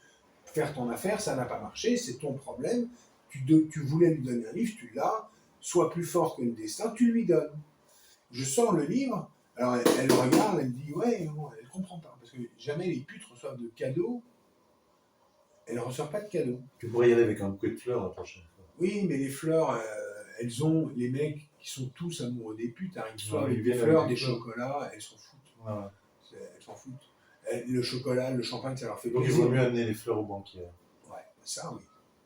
A: faire ton affaire, ça n'a pas marché, c'est ton problème. Tu voulais lui donner un livre, tu l'as. Sois plus fort que le destin, tu lui donnes. Je sors le livre. Alors elle regarde, elle dit ouais, non, elle comprend pas parce que jamais les putes reçoivent de cadeaux. Elle ne reçoit pas de cadeaux.
B: Tu pourrais y aller avec un bouquet de fleurs la prochaine fois.
A: Oui, mais les fleurs, elles ont les mecs qui sont tous amoureux des putes, hein, ils reçoivent
B: Ouais,
A: des fleurs, des chocolats, elles s'en foutent.
B: Ouais.
A: Elles s'en foutent. Le chocolat, le champagne, ça leur fait
B: Donc
A: plaisir.
B: il vaut mieux amener les fleurs au banquier.
A: Ouais, ça oui.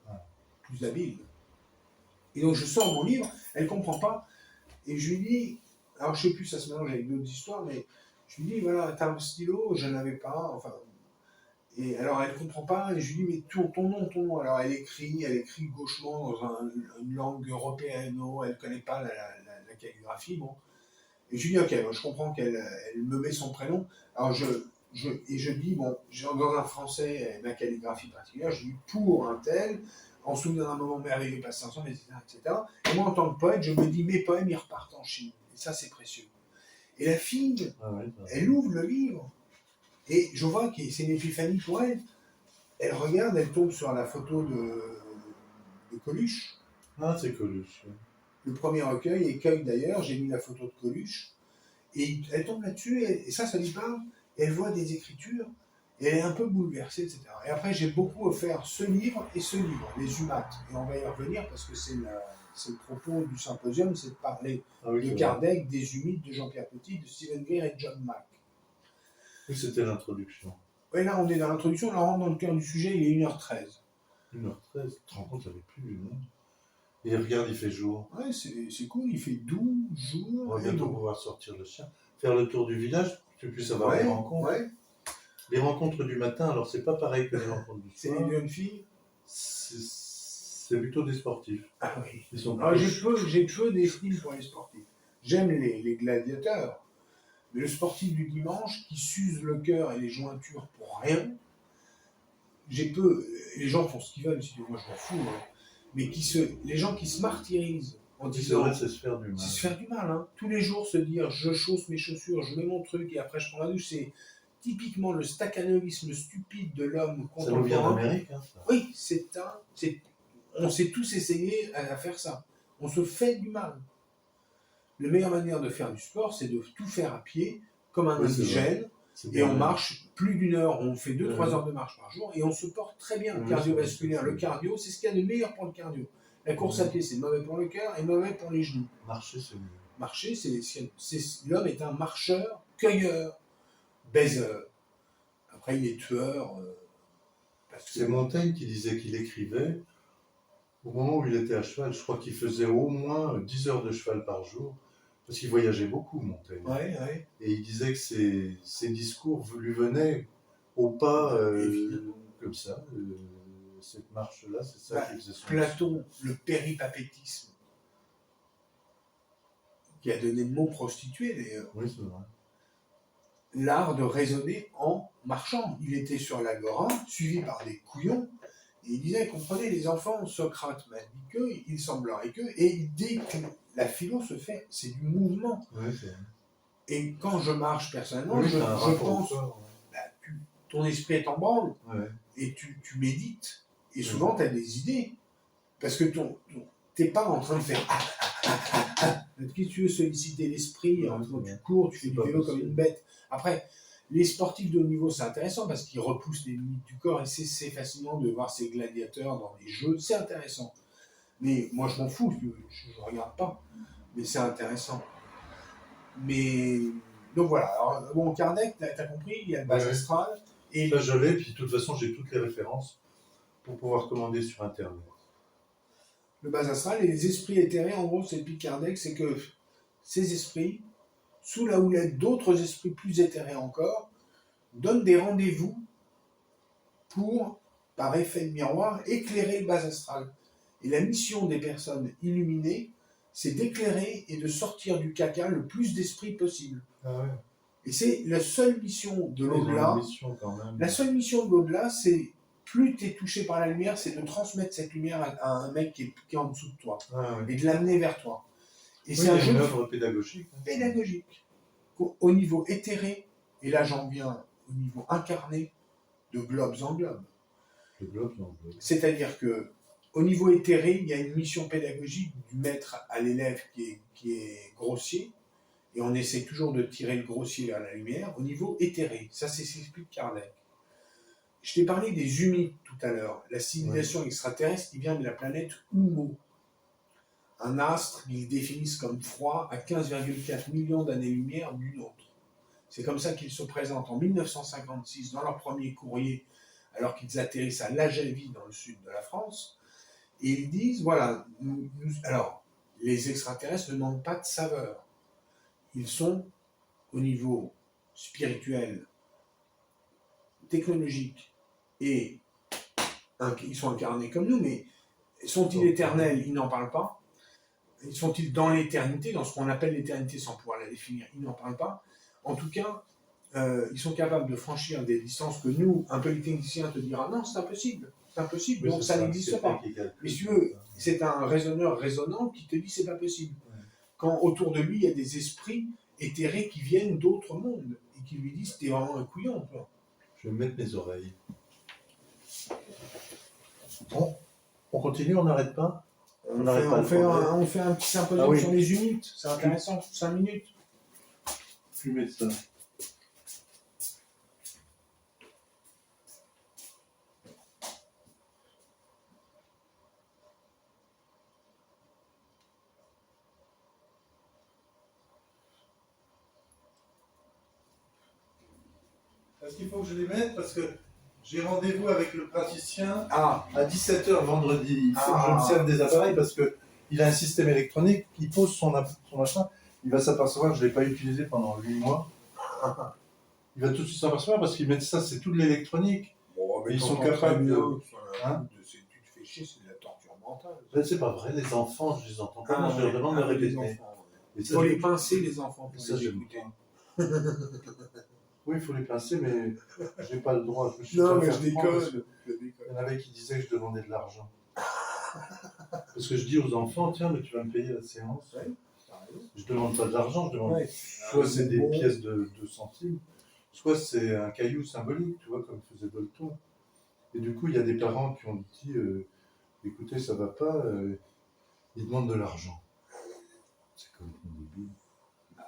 B: Ouais.
A: Plus habile. Et donc je sors mon livre, elle comprend pas, et je lui dis, alors je sais plus, ça se mélange avec d'autres histoires, mais je lui dis, voilà, t'as un stylo, je n'avais pas, enfin. Et alors elle comprend pas, et je lui dis, mais ton nom. Alors elle écrit gauchement dans une langue européenne, elle connaît pas la calligraphie, bon. Et je lui dis, ok, moi, je comprends qu'elle me met son prénom. Alors je dis, bon, dans un français, ma calligraphie particulière, je dis pour un tel, en souvenir d'un moment merveilleux passé ensemble, etc. Et moi, en tant que poète, je me dis, mes poèmes, ils repartent en Chine. Et ça, c'est précieux. Et la fille, elle ouvre le livre, et je vois que c'est une épiphanie pour elle. Elle regarde, elle tombe sur la photo de Coluche.
B: Ah, c'est Coluche.
A: Le premier recueil, écueil d'ailleurs, j'ai mis la photo de Coluche. Et elle tombe là-dessus, et ça lui parle, et elle voit des écritures, et elle est un peu bouleversée, etc. Et après, j'ai beaucoup offert ce livre et ce livre, Les Humates. Et on va y revenir parce que c'est le propos du symposium, c'est de parler de Kardec, des Humides, de Jean-Pierre Petit, de Stephen Greer et de John Mack.
B: Oui, c'était l'introduction.
A: Oui, là, on est dans l'introduction, là, on rentre dans le cœur du sujet, il est 1h13.
B: 1h13, tu te rends compte, j'avais plus lu. Et regarde, il fait jour.
A: Ouais, c'est cool, il fait doux, jour.
B: On va bientôt pouvoir sortir le chien. Faire le tour du village, pour que tu puisses avoir des rencontres. Ouais. Les rencontres du matin, alors c'est pas pareil que les rencontres du soir.
A: C'est les jeunes filles.
B: C'est plutôt des sportifs.
A: Ah oui.
B: Ils sont
A: j'ai peu d'estime pour les sportifs. J'aime les gladiateurs. Mais le sportif du dimanche qui s'use le cœur et les jointures pour rien, j'ai peu. Les gens font ce qu'ils veulent, moi je m'en fous. Hein. Mais les gens qui se martyrisent en disant.
B: C'est se faire du mal.
A: C'est se faire du mal. Hein. Tous les jours se dire je chausse mes chaussures, je mets mon truc et après je prends la douche, c'est typiquement le staccanovisme stupide de l'homme contemporain.
B: Ça nous vient d'Amérique, hein, ça.
A: Oui, on s'est tous essayé à faire ça. On se fait du mal. La meilleure manière de faire du sport, c'est de tout faire à pied, comme un indigène, et on marche plus d'1 heure, on fait 2-3 heures de marche par jour, et on se porte très bien. Cardiovasculaire, le cardio, c'est ce qu'il y a de meilleur pour le cardio. La course à pied, c'est mauvais pour le cœur et mauvais pour les genoux.
B: Marcher, c'est mieux.
A: Marcher, l'homme est un marcheur, cueilleur, baiser. Après, il est tueur,
B: C'est Montaigne qui disait qu'il écrivait au moment où il était à cheval. Je crois qu'il faisait au moins 10 heures de cheval par jour, parce qu'il voyageait beaucoup, Montaigne.
A: Ouais, ouais.
B: Et il disait que ses discours lui venaient au pas, comme ça. Cette marche-là, c'est ça qui faisait son
A: Platon, le péripapétisme, qui a donné le mot prostituée d'ailleurs.
B: Oui, c'est vrai.
A: L'art de raisonner en marchant. Il était sur l'agora, suivi par des couillons, et il disait, comprenez, les enfants, Socrate m'a dit que, il semblerait que, et dès que la philo se fait, c'est du mouvement.
B: Oui, c'est vrai.
A: Et quand je marche personnellement,
B: Oui,
A: je
B: t'as un rapport au
A: pense,
B: corps,
A: bah, ton esprit est en branle,
B: ouais.
A: et tu médites, et souvent tu as des idées, parce que t'es pas en train de faire qu'est-ce que tu veux solliciter l'esprit, tu cours, tu fais du vélo comme une bête. Après, les sportifs de haut niveau, c'est intéressant parce qu'ils repoussent les limites du corps et c'est fascinant de voir ces gladiateurs dans les jeux, c'est intéressant. Mais moi, je m'en fous, je regarde pas, mais c'est intéressant. Mais donc voilà. Alors, bon, Kardec, t'as compris, il y a le base astral. Et
B: ça, je l'ai, puis de toute façon, j'ai toutes les références pour pouvoir commander sur Internet.
A: Le base astral et les esprits éthérés, en gros, c'est depuis Kardec, c'est que ces esprits, sous la houlette d'autres esprits plus éthérés encore, donnent des rendez-vous pour, par effet de miroir, éclairer le base astral. Et la mission des personnes illuminées, c'est d'éclairer et de sortir du caca le plus d'esprits possible.
B: Ah ouais.
A: Et c'est la seule mission de l'au-delà. La seule mission de l'au-delà, c'est plus tu es touché par la lumière, c'est de transmettre cette lumière à un mec qui est en dessous de toi.
B: Ah ouais.
A: Et de l'amener vers toi. Et
B: oui,
A: c'est un jeu
B: une œuvre pédagogique.
A: Pédagogique. Au niveau éthéré, et là j'en viens au niveau incarné, de globes en globes.
B: De globes en globes.
A: C'est-à-dire que au niveau éthéré, il y a une mission pédagogique du maître à l'élève qui est grossier, et on essaie toujours de tirer le grossier vers la lumière. Au niveau éthéré, ça c'est ce qu'explique Kardec. Je t'ai parlé des humides tout à l'heure, la civilisation extraterrestre qui vient de la planète Oumo, un astre qu'ils définissent comme froid à 15,4 millions d'années-lumière du nôtre. C'est comme ça qu'ils se présentent en 1956 dans leur premier courrier, alors qu'ils atterrissent à Lajavie dans le sud de la France, et ils disent, voilà, alors, les extraterrestres ne manquent pas de saveur. Ils sont au niveau spirituel, technologique, et ils sont incarnés comme nous, mais sont-ils éternels? Ils n'en parlent pas. Sont-ils dans l'éternité, dans ce qu'on appelle l'éternité sans pouvoir la définir? Ils n'en parlent pas. En tout cas, ils sont capables de franchir des distances que nous, un polytechnicien te dira non, c'est impossible. C'est impossible, oui, donc ça n'existe pas. Mais si tu veux, c'est un raisonneur raisonnant qui te dit c'est pas possible. Ouais. Quand autour de lui, il y a des esprits éthérés qui viennent d'autres mondes et qui lui disent t'es vraiment un couillon, toi.
B: Je vais mettre mes oreilles. Bon, on continue, on n'arrête pas.
A: On fait un petit symposium sur les unités, c'est intéressant, 5 minutes.
B: Fumez ça. Est-ce qu'il faut que je les mette? Parce que j'ai rendez-vous avec le praticien à 17h vendredi. Il faut que je me serve des appareils parce qu'il a un système électronique. Il pose son machin. Il va s'apercevoir que je ne l'ai pas utilisé pendant 8 mois. Il va tout de suite s'apercevoir parce qu'ils mettent ça, c'est tout de l'électronique.
A: Bon, mais
B: ils sont capables de.
A: Hein, tu te fais chier, c'est de la torture mentale.
B: Ben, c'est pas vrai, les enfants, je les entends pas. Je leur demande de répéter.
A: Il faut les pincer, les enfants. Pour
B: ça, j'aime pas. Oui, il faut les pincer, mais je n'ai pas le droit.
A: Non, mais je déconne.
B: Il y en avait qui disaient que je demandais de l'argent. Parce que je dis aux enfants, tiens, mais tu vas me payer la séance. Ouais. Je ne demande pas de l'argent, je demande soit c'est des pièces de 2 centimes, soit c'est un caillou symbolique, tu vois, comme faisait Bolton. Et du coup, il y a des parents qui ont dit, écoutez, ça va pas, ils demandent de l'argent. C'est complètement débile.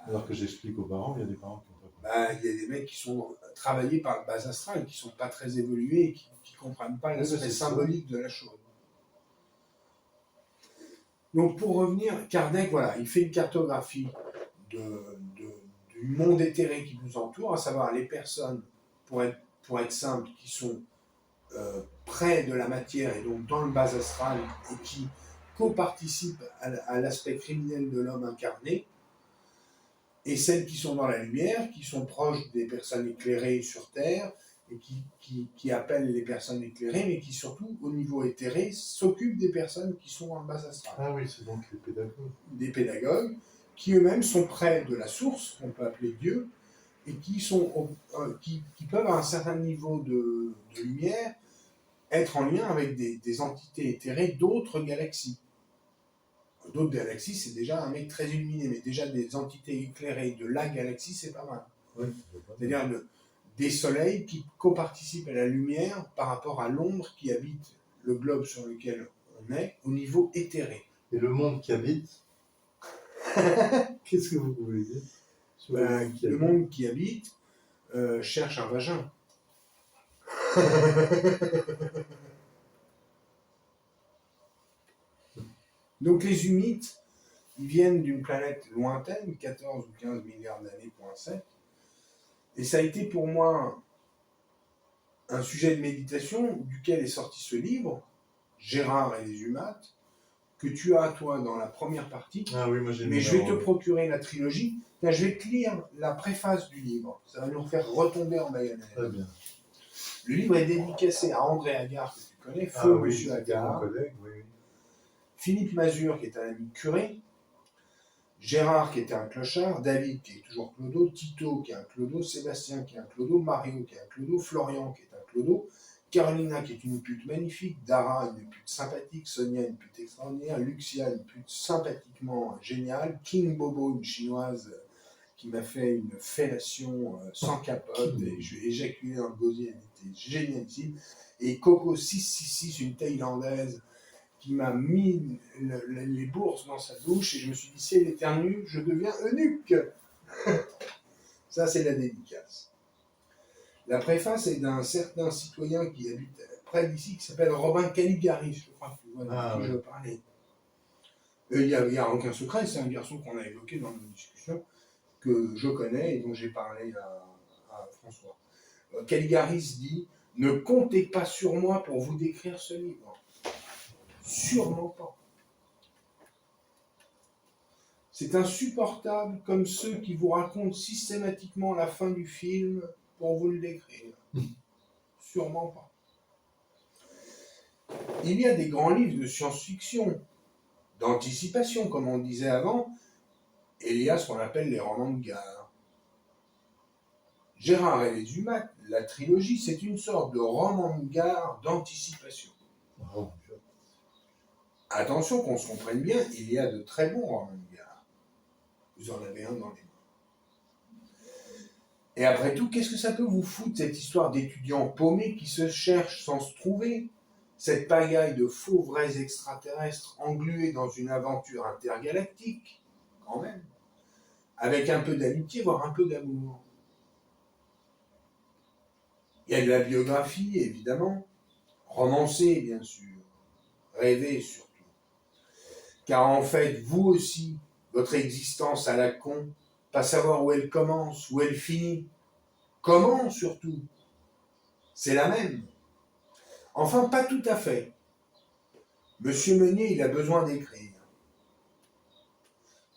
B: Alors que j'explique aux parents, il y a des parents qui n'ont pas compris.
A: Il y a des mecs qui sont travaillés par le bas astral, qui ne sont pas très évolués et qui ne comprennent pas l'aspect symbolique de la chose. Donc pour revenir, Kardec, voilà, il fait une cartographie du monde éthéré qui nous entoure, à savoir les personnes, pour être simple, qui sont près de la matière et donc dans le bas astral et qui coparticipent à l'aspect criminel de l'homme incarné, et celles qui sont dans la lumière, qui sont proches des personnes éclairées sur Terre, et qui appellent les personnes éclairées, mais qui surtout, au niveau éthéré, s'occupent des personnes qui sont en bas astral.
B: Ah oui, c'est donc les pédagogues.
A: Des pédagogues, qui eux-mêmes sont près de la source, qu'on peut appeler Dieu, et qui peuvent, à un certain niveau de lumière, être en lien avec des entités éthérées d'autres galaxies. D'autres galaxies, c'est déjà un mec très illuminé, mais déjà des entités éclairées de la galaxie, c'est pas mal.
B: Oui,
A: C'est-à-dire des soleils qui coparticipent à la lumière par rapport à l'ombre qui habite le globe sur lequel on est au niveau éthéré.
B: Et le monde qui habite, qu'est-ce que vous pouvez dire sur
A: Le monde qui habite cherche un vagin. Donc les humites, ils viennent d'une planète lointaine, 14 ou 15 milliards d'années, .7. Et ça a été pour moi un sujet de méditation duquel est sorti ce livre, Gérard et les Humates, que tu as, toi, dans la première partie.
B: Ah oui, moi j'ai
A: mais je vais te procurer la trilogie. Là, je vais te lire la préface du livre. Ça va nous faire retomber en mayonnaise.
B: Très bien.
A: Le livre est dédicacé à André Agar, que tu connais,
B: Ah
A: Feu
B: oui,
A: Monsieur Agar.
B: mon collègue, oui, oui.
A: Philippe Mazur, qui est un ami curé. Gérard, qui était un clochard. David, qui est toujours clodo. Tito, qui est un clodo. Sébastien, qui est un clodo. Mario, qui est un clodo. Florian, qui est un clodo. Carolina, qui est une pute magnifique. Dara, une pute sympathique. Sonia, une pute extraordinaire. Luxia, une pute sympathiquement géniale. King Bobo, une chinoise qui m'a fait une fellation sans capote et je lui ai éjaculé dans le gosier, elle était génialissime. Et Coco 666, une Thaïlandaise qui m'a mis les bourses dans sa douche et je me suis dit, si elle éternue, je deviens eunuque. Ça, c'est la dédicace. La préface est d'un certain citoyen qui habite près d'ici, qui s'appelle Robin Caligari, je crois que tu vois de qui je veux parler. Il n'y a aucun secret, c'est un garçon qu'on a évoqué dans nos discussions, que je connais et dont j'ai parlé à François. Caligaris dit « Ne comptez pas sur moi pour vous décrire ce livre. Sûrement pas. C'est insupportable comme ceux qui vous racontent systématiquement la fin du film pour vous le décrire. Sûrement pas. Il y a des grands livres de science-fiction, d'anticipation, comme on disait avant, et il y a ce qu'on appelle les romans de gare. Gérard et les Humates, la trilogie, c'est une sorte de roman de gare d'anticipation.
B: Oh,
A: Attention qu'on se comprenne bien, il y a de très bons romans de gare. Vous en avez un dans les mains. Et après tout, qu'est-ce que ça peut vous foutre, cette histoire d'étudiants paumés qui se cherchent sans se trouver? Cette pagaille de faux vrais extraterrestres englués dans une aventure intergalactique, quand même, avec un peu d'amitié, voire un peu d'amour. Il y a de la biographie, évidemment, romancée, bien sûr, rêvée surtout. Car en fait, vous aussi, votre existence à la con, pas savoir où elle commence, où elle finit, comment surtout, c'est la même. Enfin, pas tout à fait. Monsieur Meunier, il a besoin d'écrire.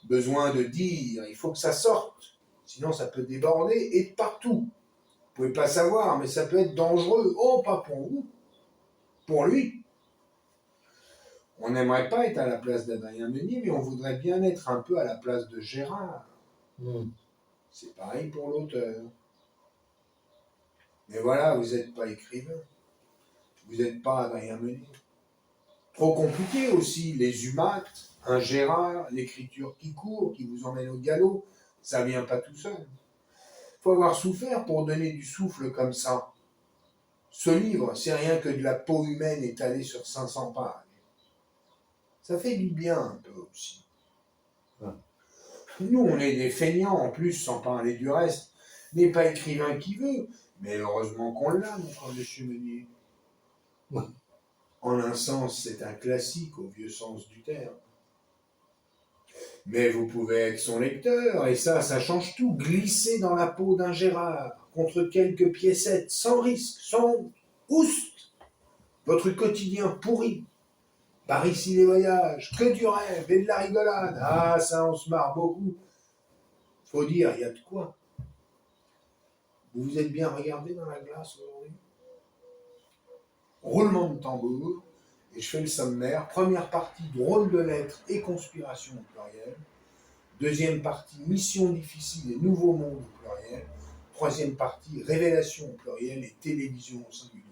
A: Besoin de dire, il faut que ça sorte, sinon ça peut déborder et de partout. Vous pouvez pas savoir, mais ça peut être dangereux. Oh, pas pour vous, pour lui. On n'aimerait pas être à la place d'Adrien Meunier, mais on voudrait bien être un peu à la place de Gérard. C'est pareil pour l'auteur. Mais voilà, vous n'êtes pas écrivain. Vous n'êtes pas Adrien Meunier. Trop compliqué aussi, les Humates, un Gérard, l'écriture qui court, qui vous emmène au galop, ça vient pas tout seul. Il faut avoir souffert pour donner du souffle comme ça. Ce livre, c'est rien que de la peau humaine étalée sur 500 pages. Ça fait du bien un peu aussi. Nous, on est des feignants en plus, sans parler du reste. N'est pas écrivain qui veut, mais heureusement qu'on l'a, notre monsieur Meunier. En un sens, c'est un classique au vieux sens du terme. Mais vous pouvez être son lecteur, et ça change tout. Glisser dans la peau d'un Gérard, contre quelques piécettes, sans risque, sans honte. Oust! votre quotidien pourri, par ici les voyages, que du rêve et de la rigolade, ah ça on se marre beaucoup. Faut dire, il y a de quoi. Vous vous êtes bien regardé dans la glace aujourd'hui? Roulement de tambour, et je fais le sommaire. Première partie, drôle de lettres et conspiration au pluriel. Deuxième partie, mission difficile et nouveau monde au pluriel. Troisième partie, révélation au pluriel et télévision au singulier.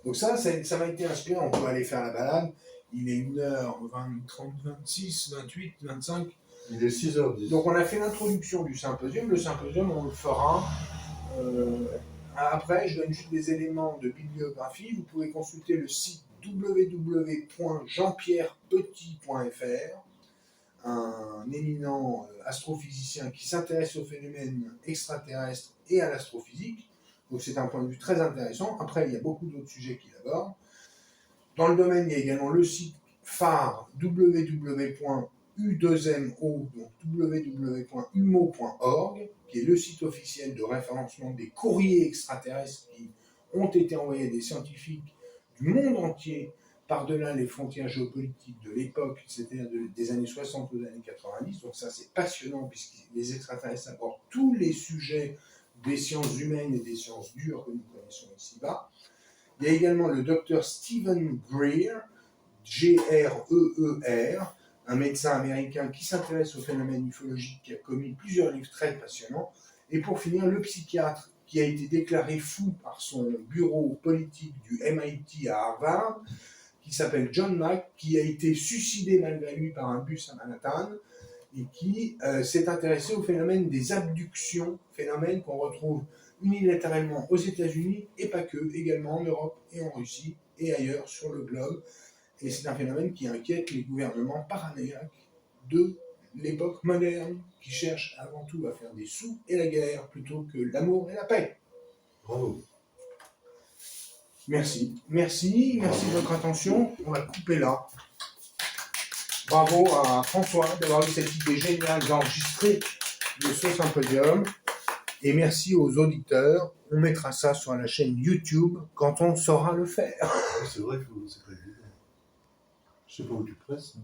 A: Donc ça m'a été inspiré, on peut aller faire la balade. Il est 1h20, 30, 26, 28, 25.
B: Il est 6h10.
A: Donc on a fait l'introduction du symposium. Le symposium, on le fera. Après, je donne juste des éléments de bibliographie. Vous pouvez consulter le site www.jeanpierrepetit.fr, un éminent astrophysicien qui s'intéresse aux phénomènes extraterrestres et à l'astrophysique. Donc c'est un point de vue très intéressant. Après, il y a beaucoup d'autres sujets qu'il aborde. Dans le domaine, il y a également le site phare www.u2mo, donc www.umo.org, qui est le site officiel de référencement des courriers extraterrestres qui ont été envoyés à des scientifiques du monde entier par-delà les frontières géopolitiques de l'époque, c'est-à-dire des années 60 aux années 90. Donc ça, c'est passionnant, puisque les extraterrestres abordent tous les sujets des sciences humaines et des sciences dures que nous connaissons ici-bas. Il y a également le docteur Stephen Greer, G-R-E-E-R, un médecin américain qui s'intéresse aux phénomènes ufologiques, qui a commis plusieurs livres très passionnants. Et pour finir, le psychiatre qui a été déclaré fou par son bureau politique du MIT à Harvard, qui s'appelle John Mack, qui a été suicidé malgré lui par un bus à Manhattan, et qui s'est intéressé au phénomène des abductions, phénomène qu'on retrouve unilatéralement aux États-Unis et pas que, également en Europe et en Russie et ailleurs sur le globe. Et c'est un phénomène qui inquiète les gouvernements paranoïaques de l'époque moderne, qui cherchent avant tout à faire des sous et la guerre plutôt que l'amour et la paix.
B: Bravo.
A: Merci de votre attention. On va couper là. Bravo à François d'avoir eu cette idée géniale d'enregistrer de ce symposium. Et merci aux auditeurs. On mettra ça sur la chaîne YouTube quand on saura le faire.
B: C'est vrai que c'est pas évident. Je sais pas où tu presses. Hein.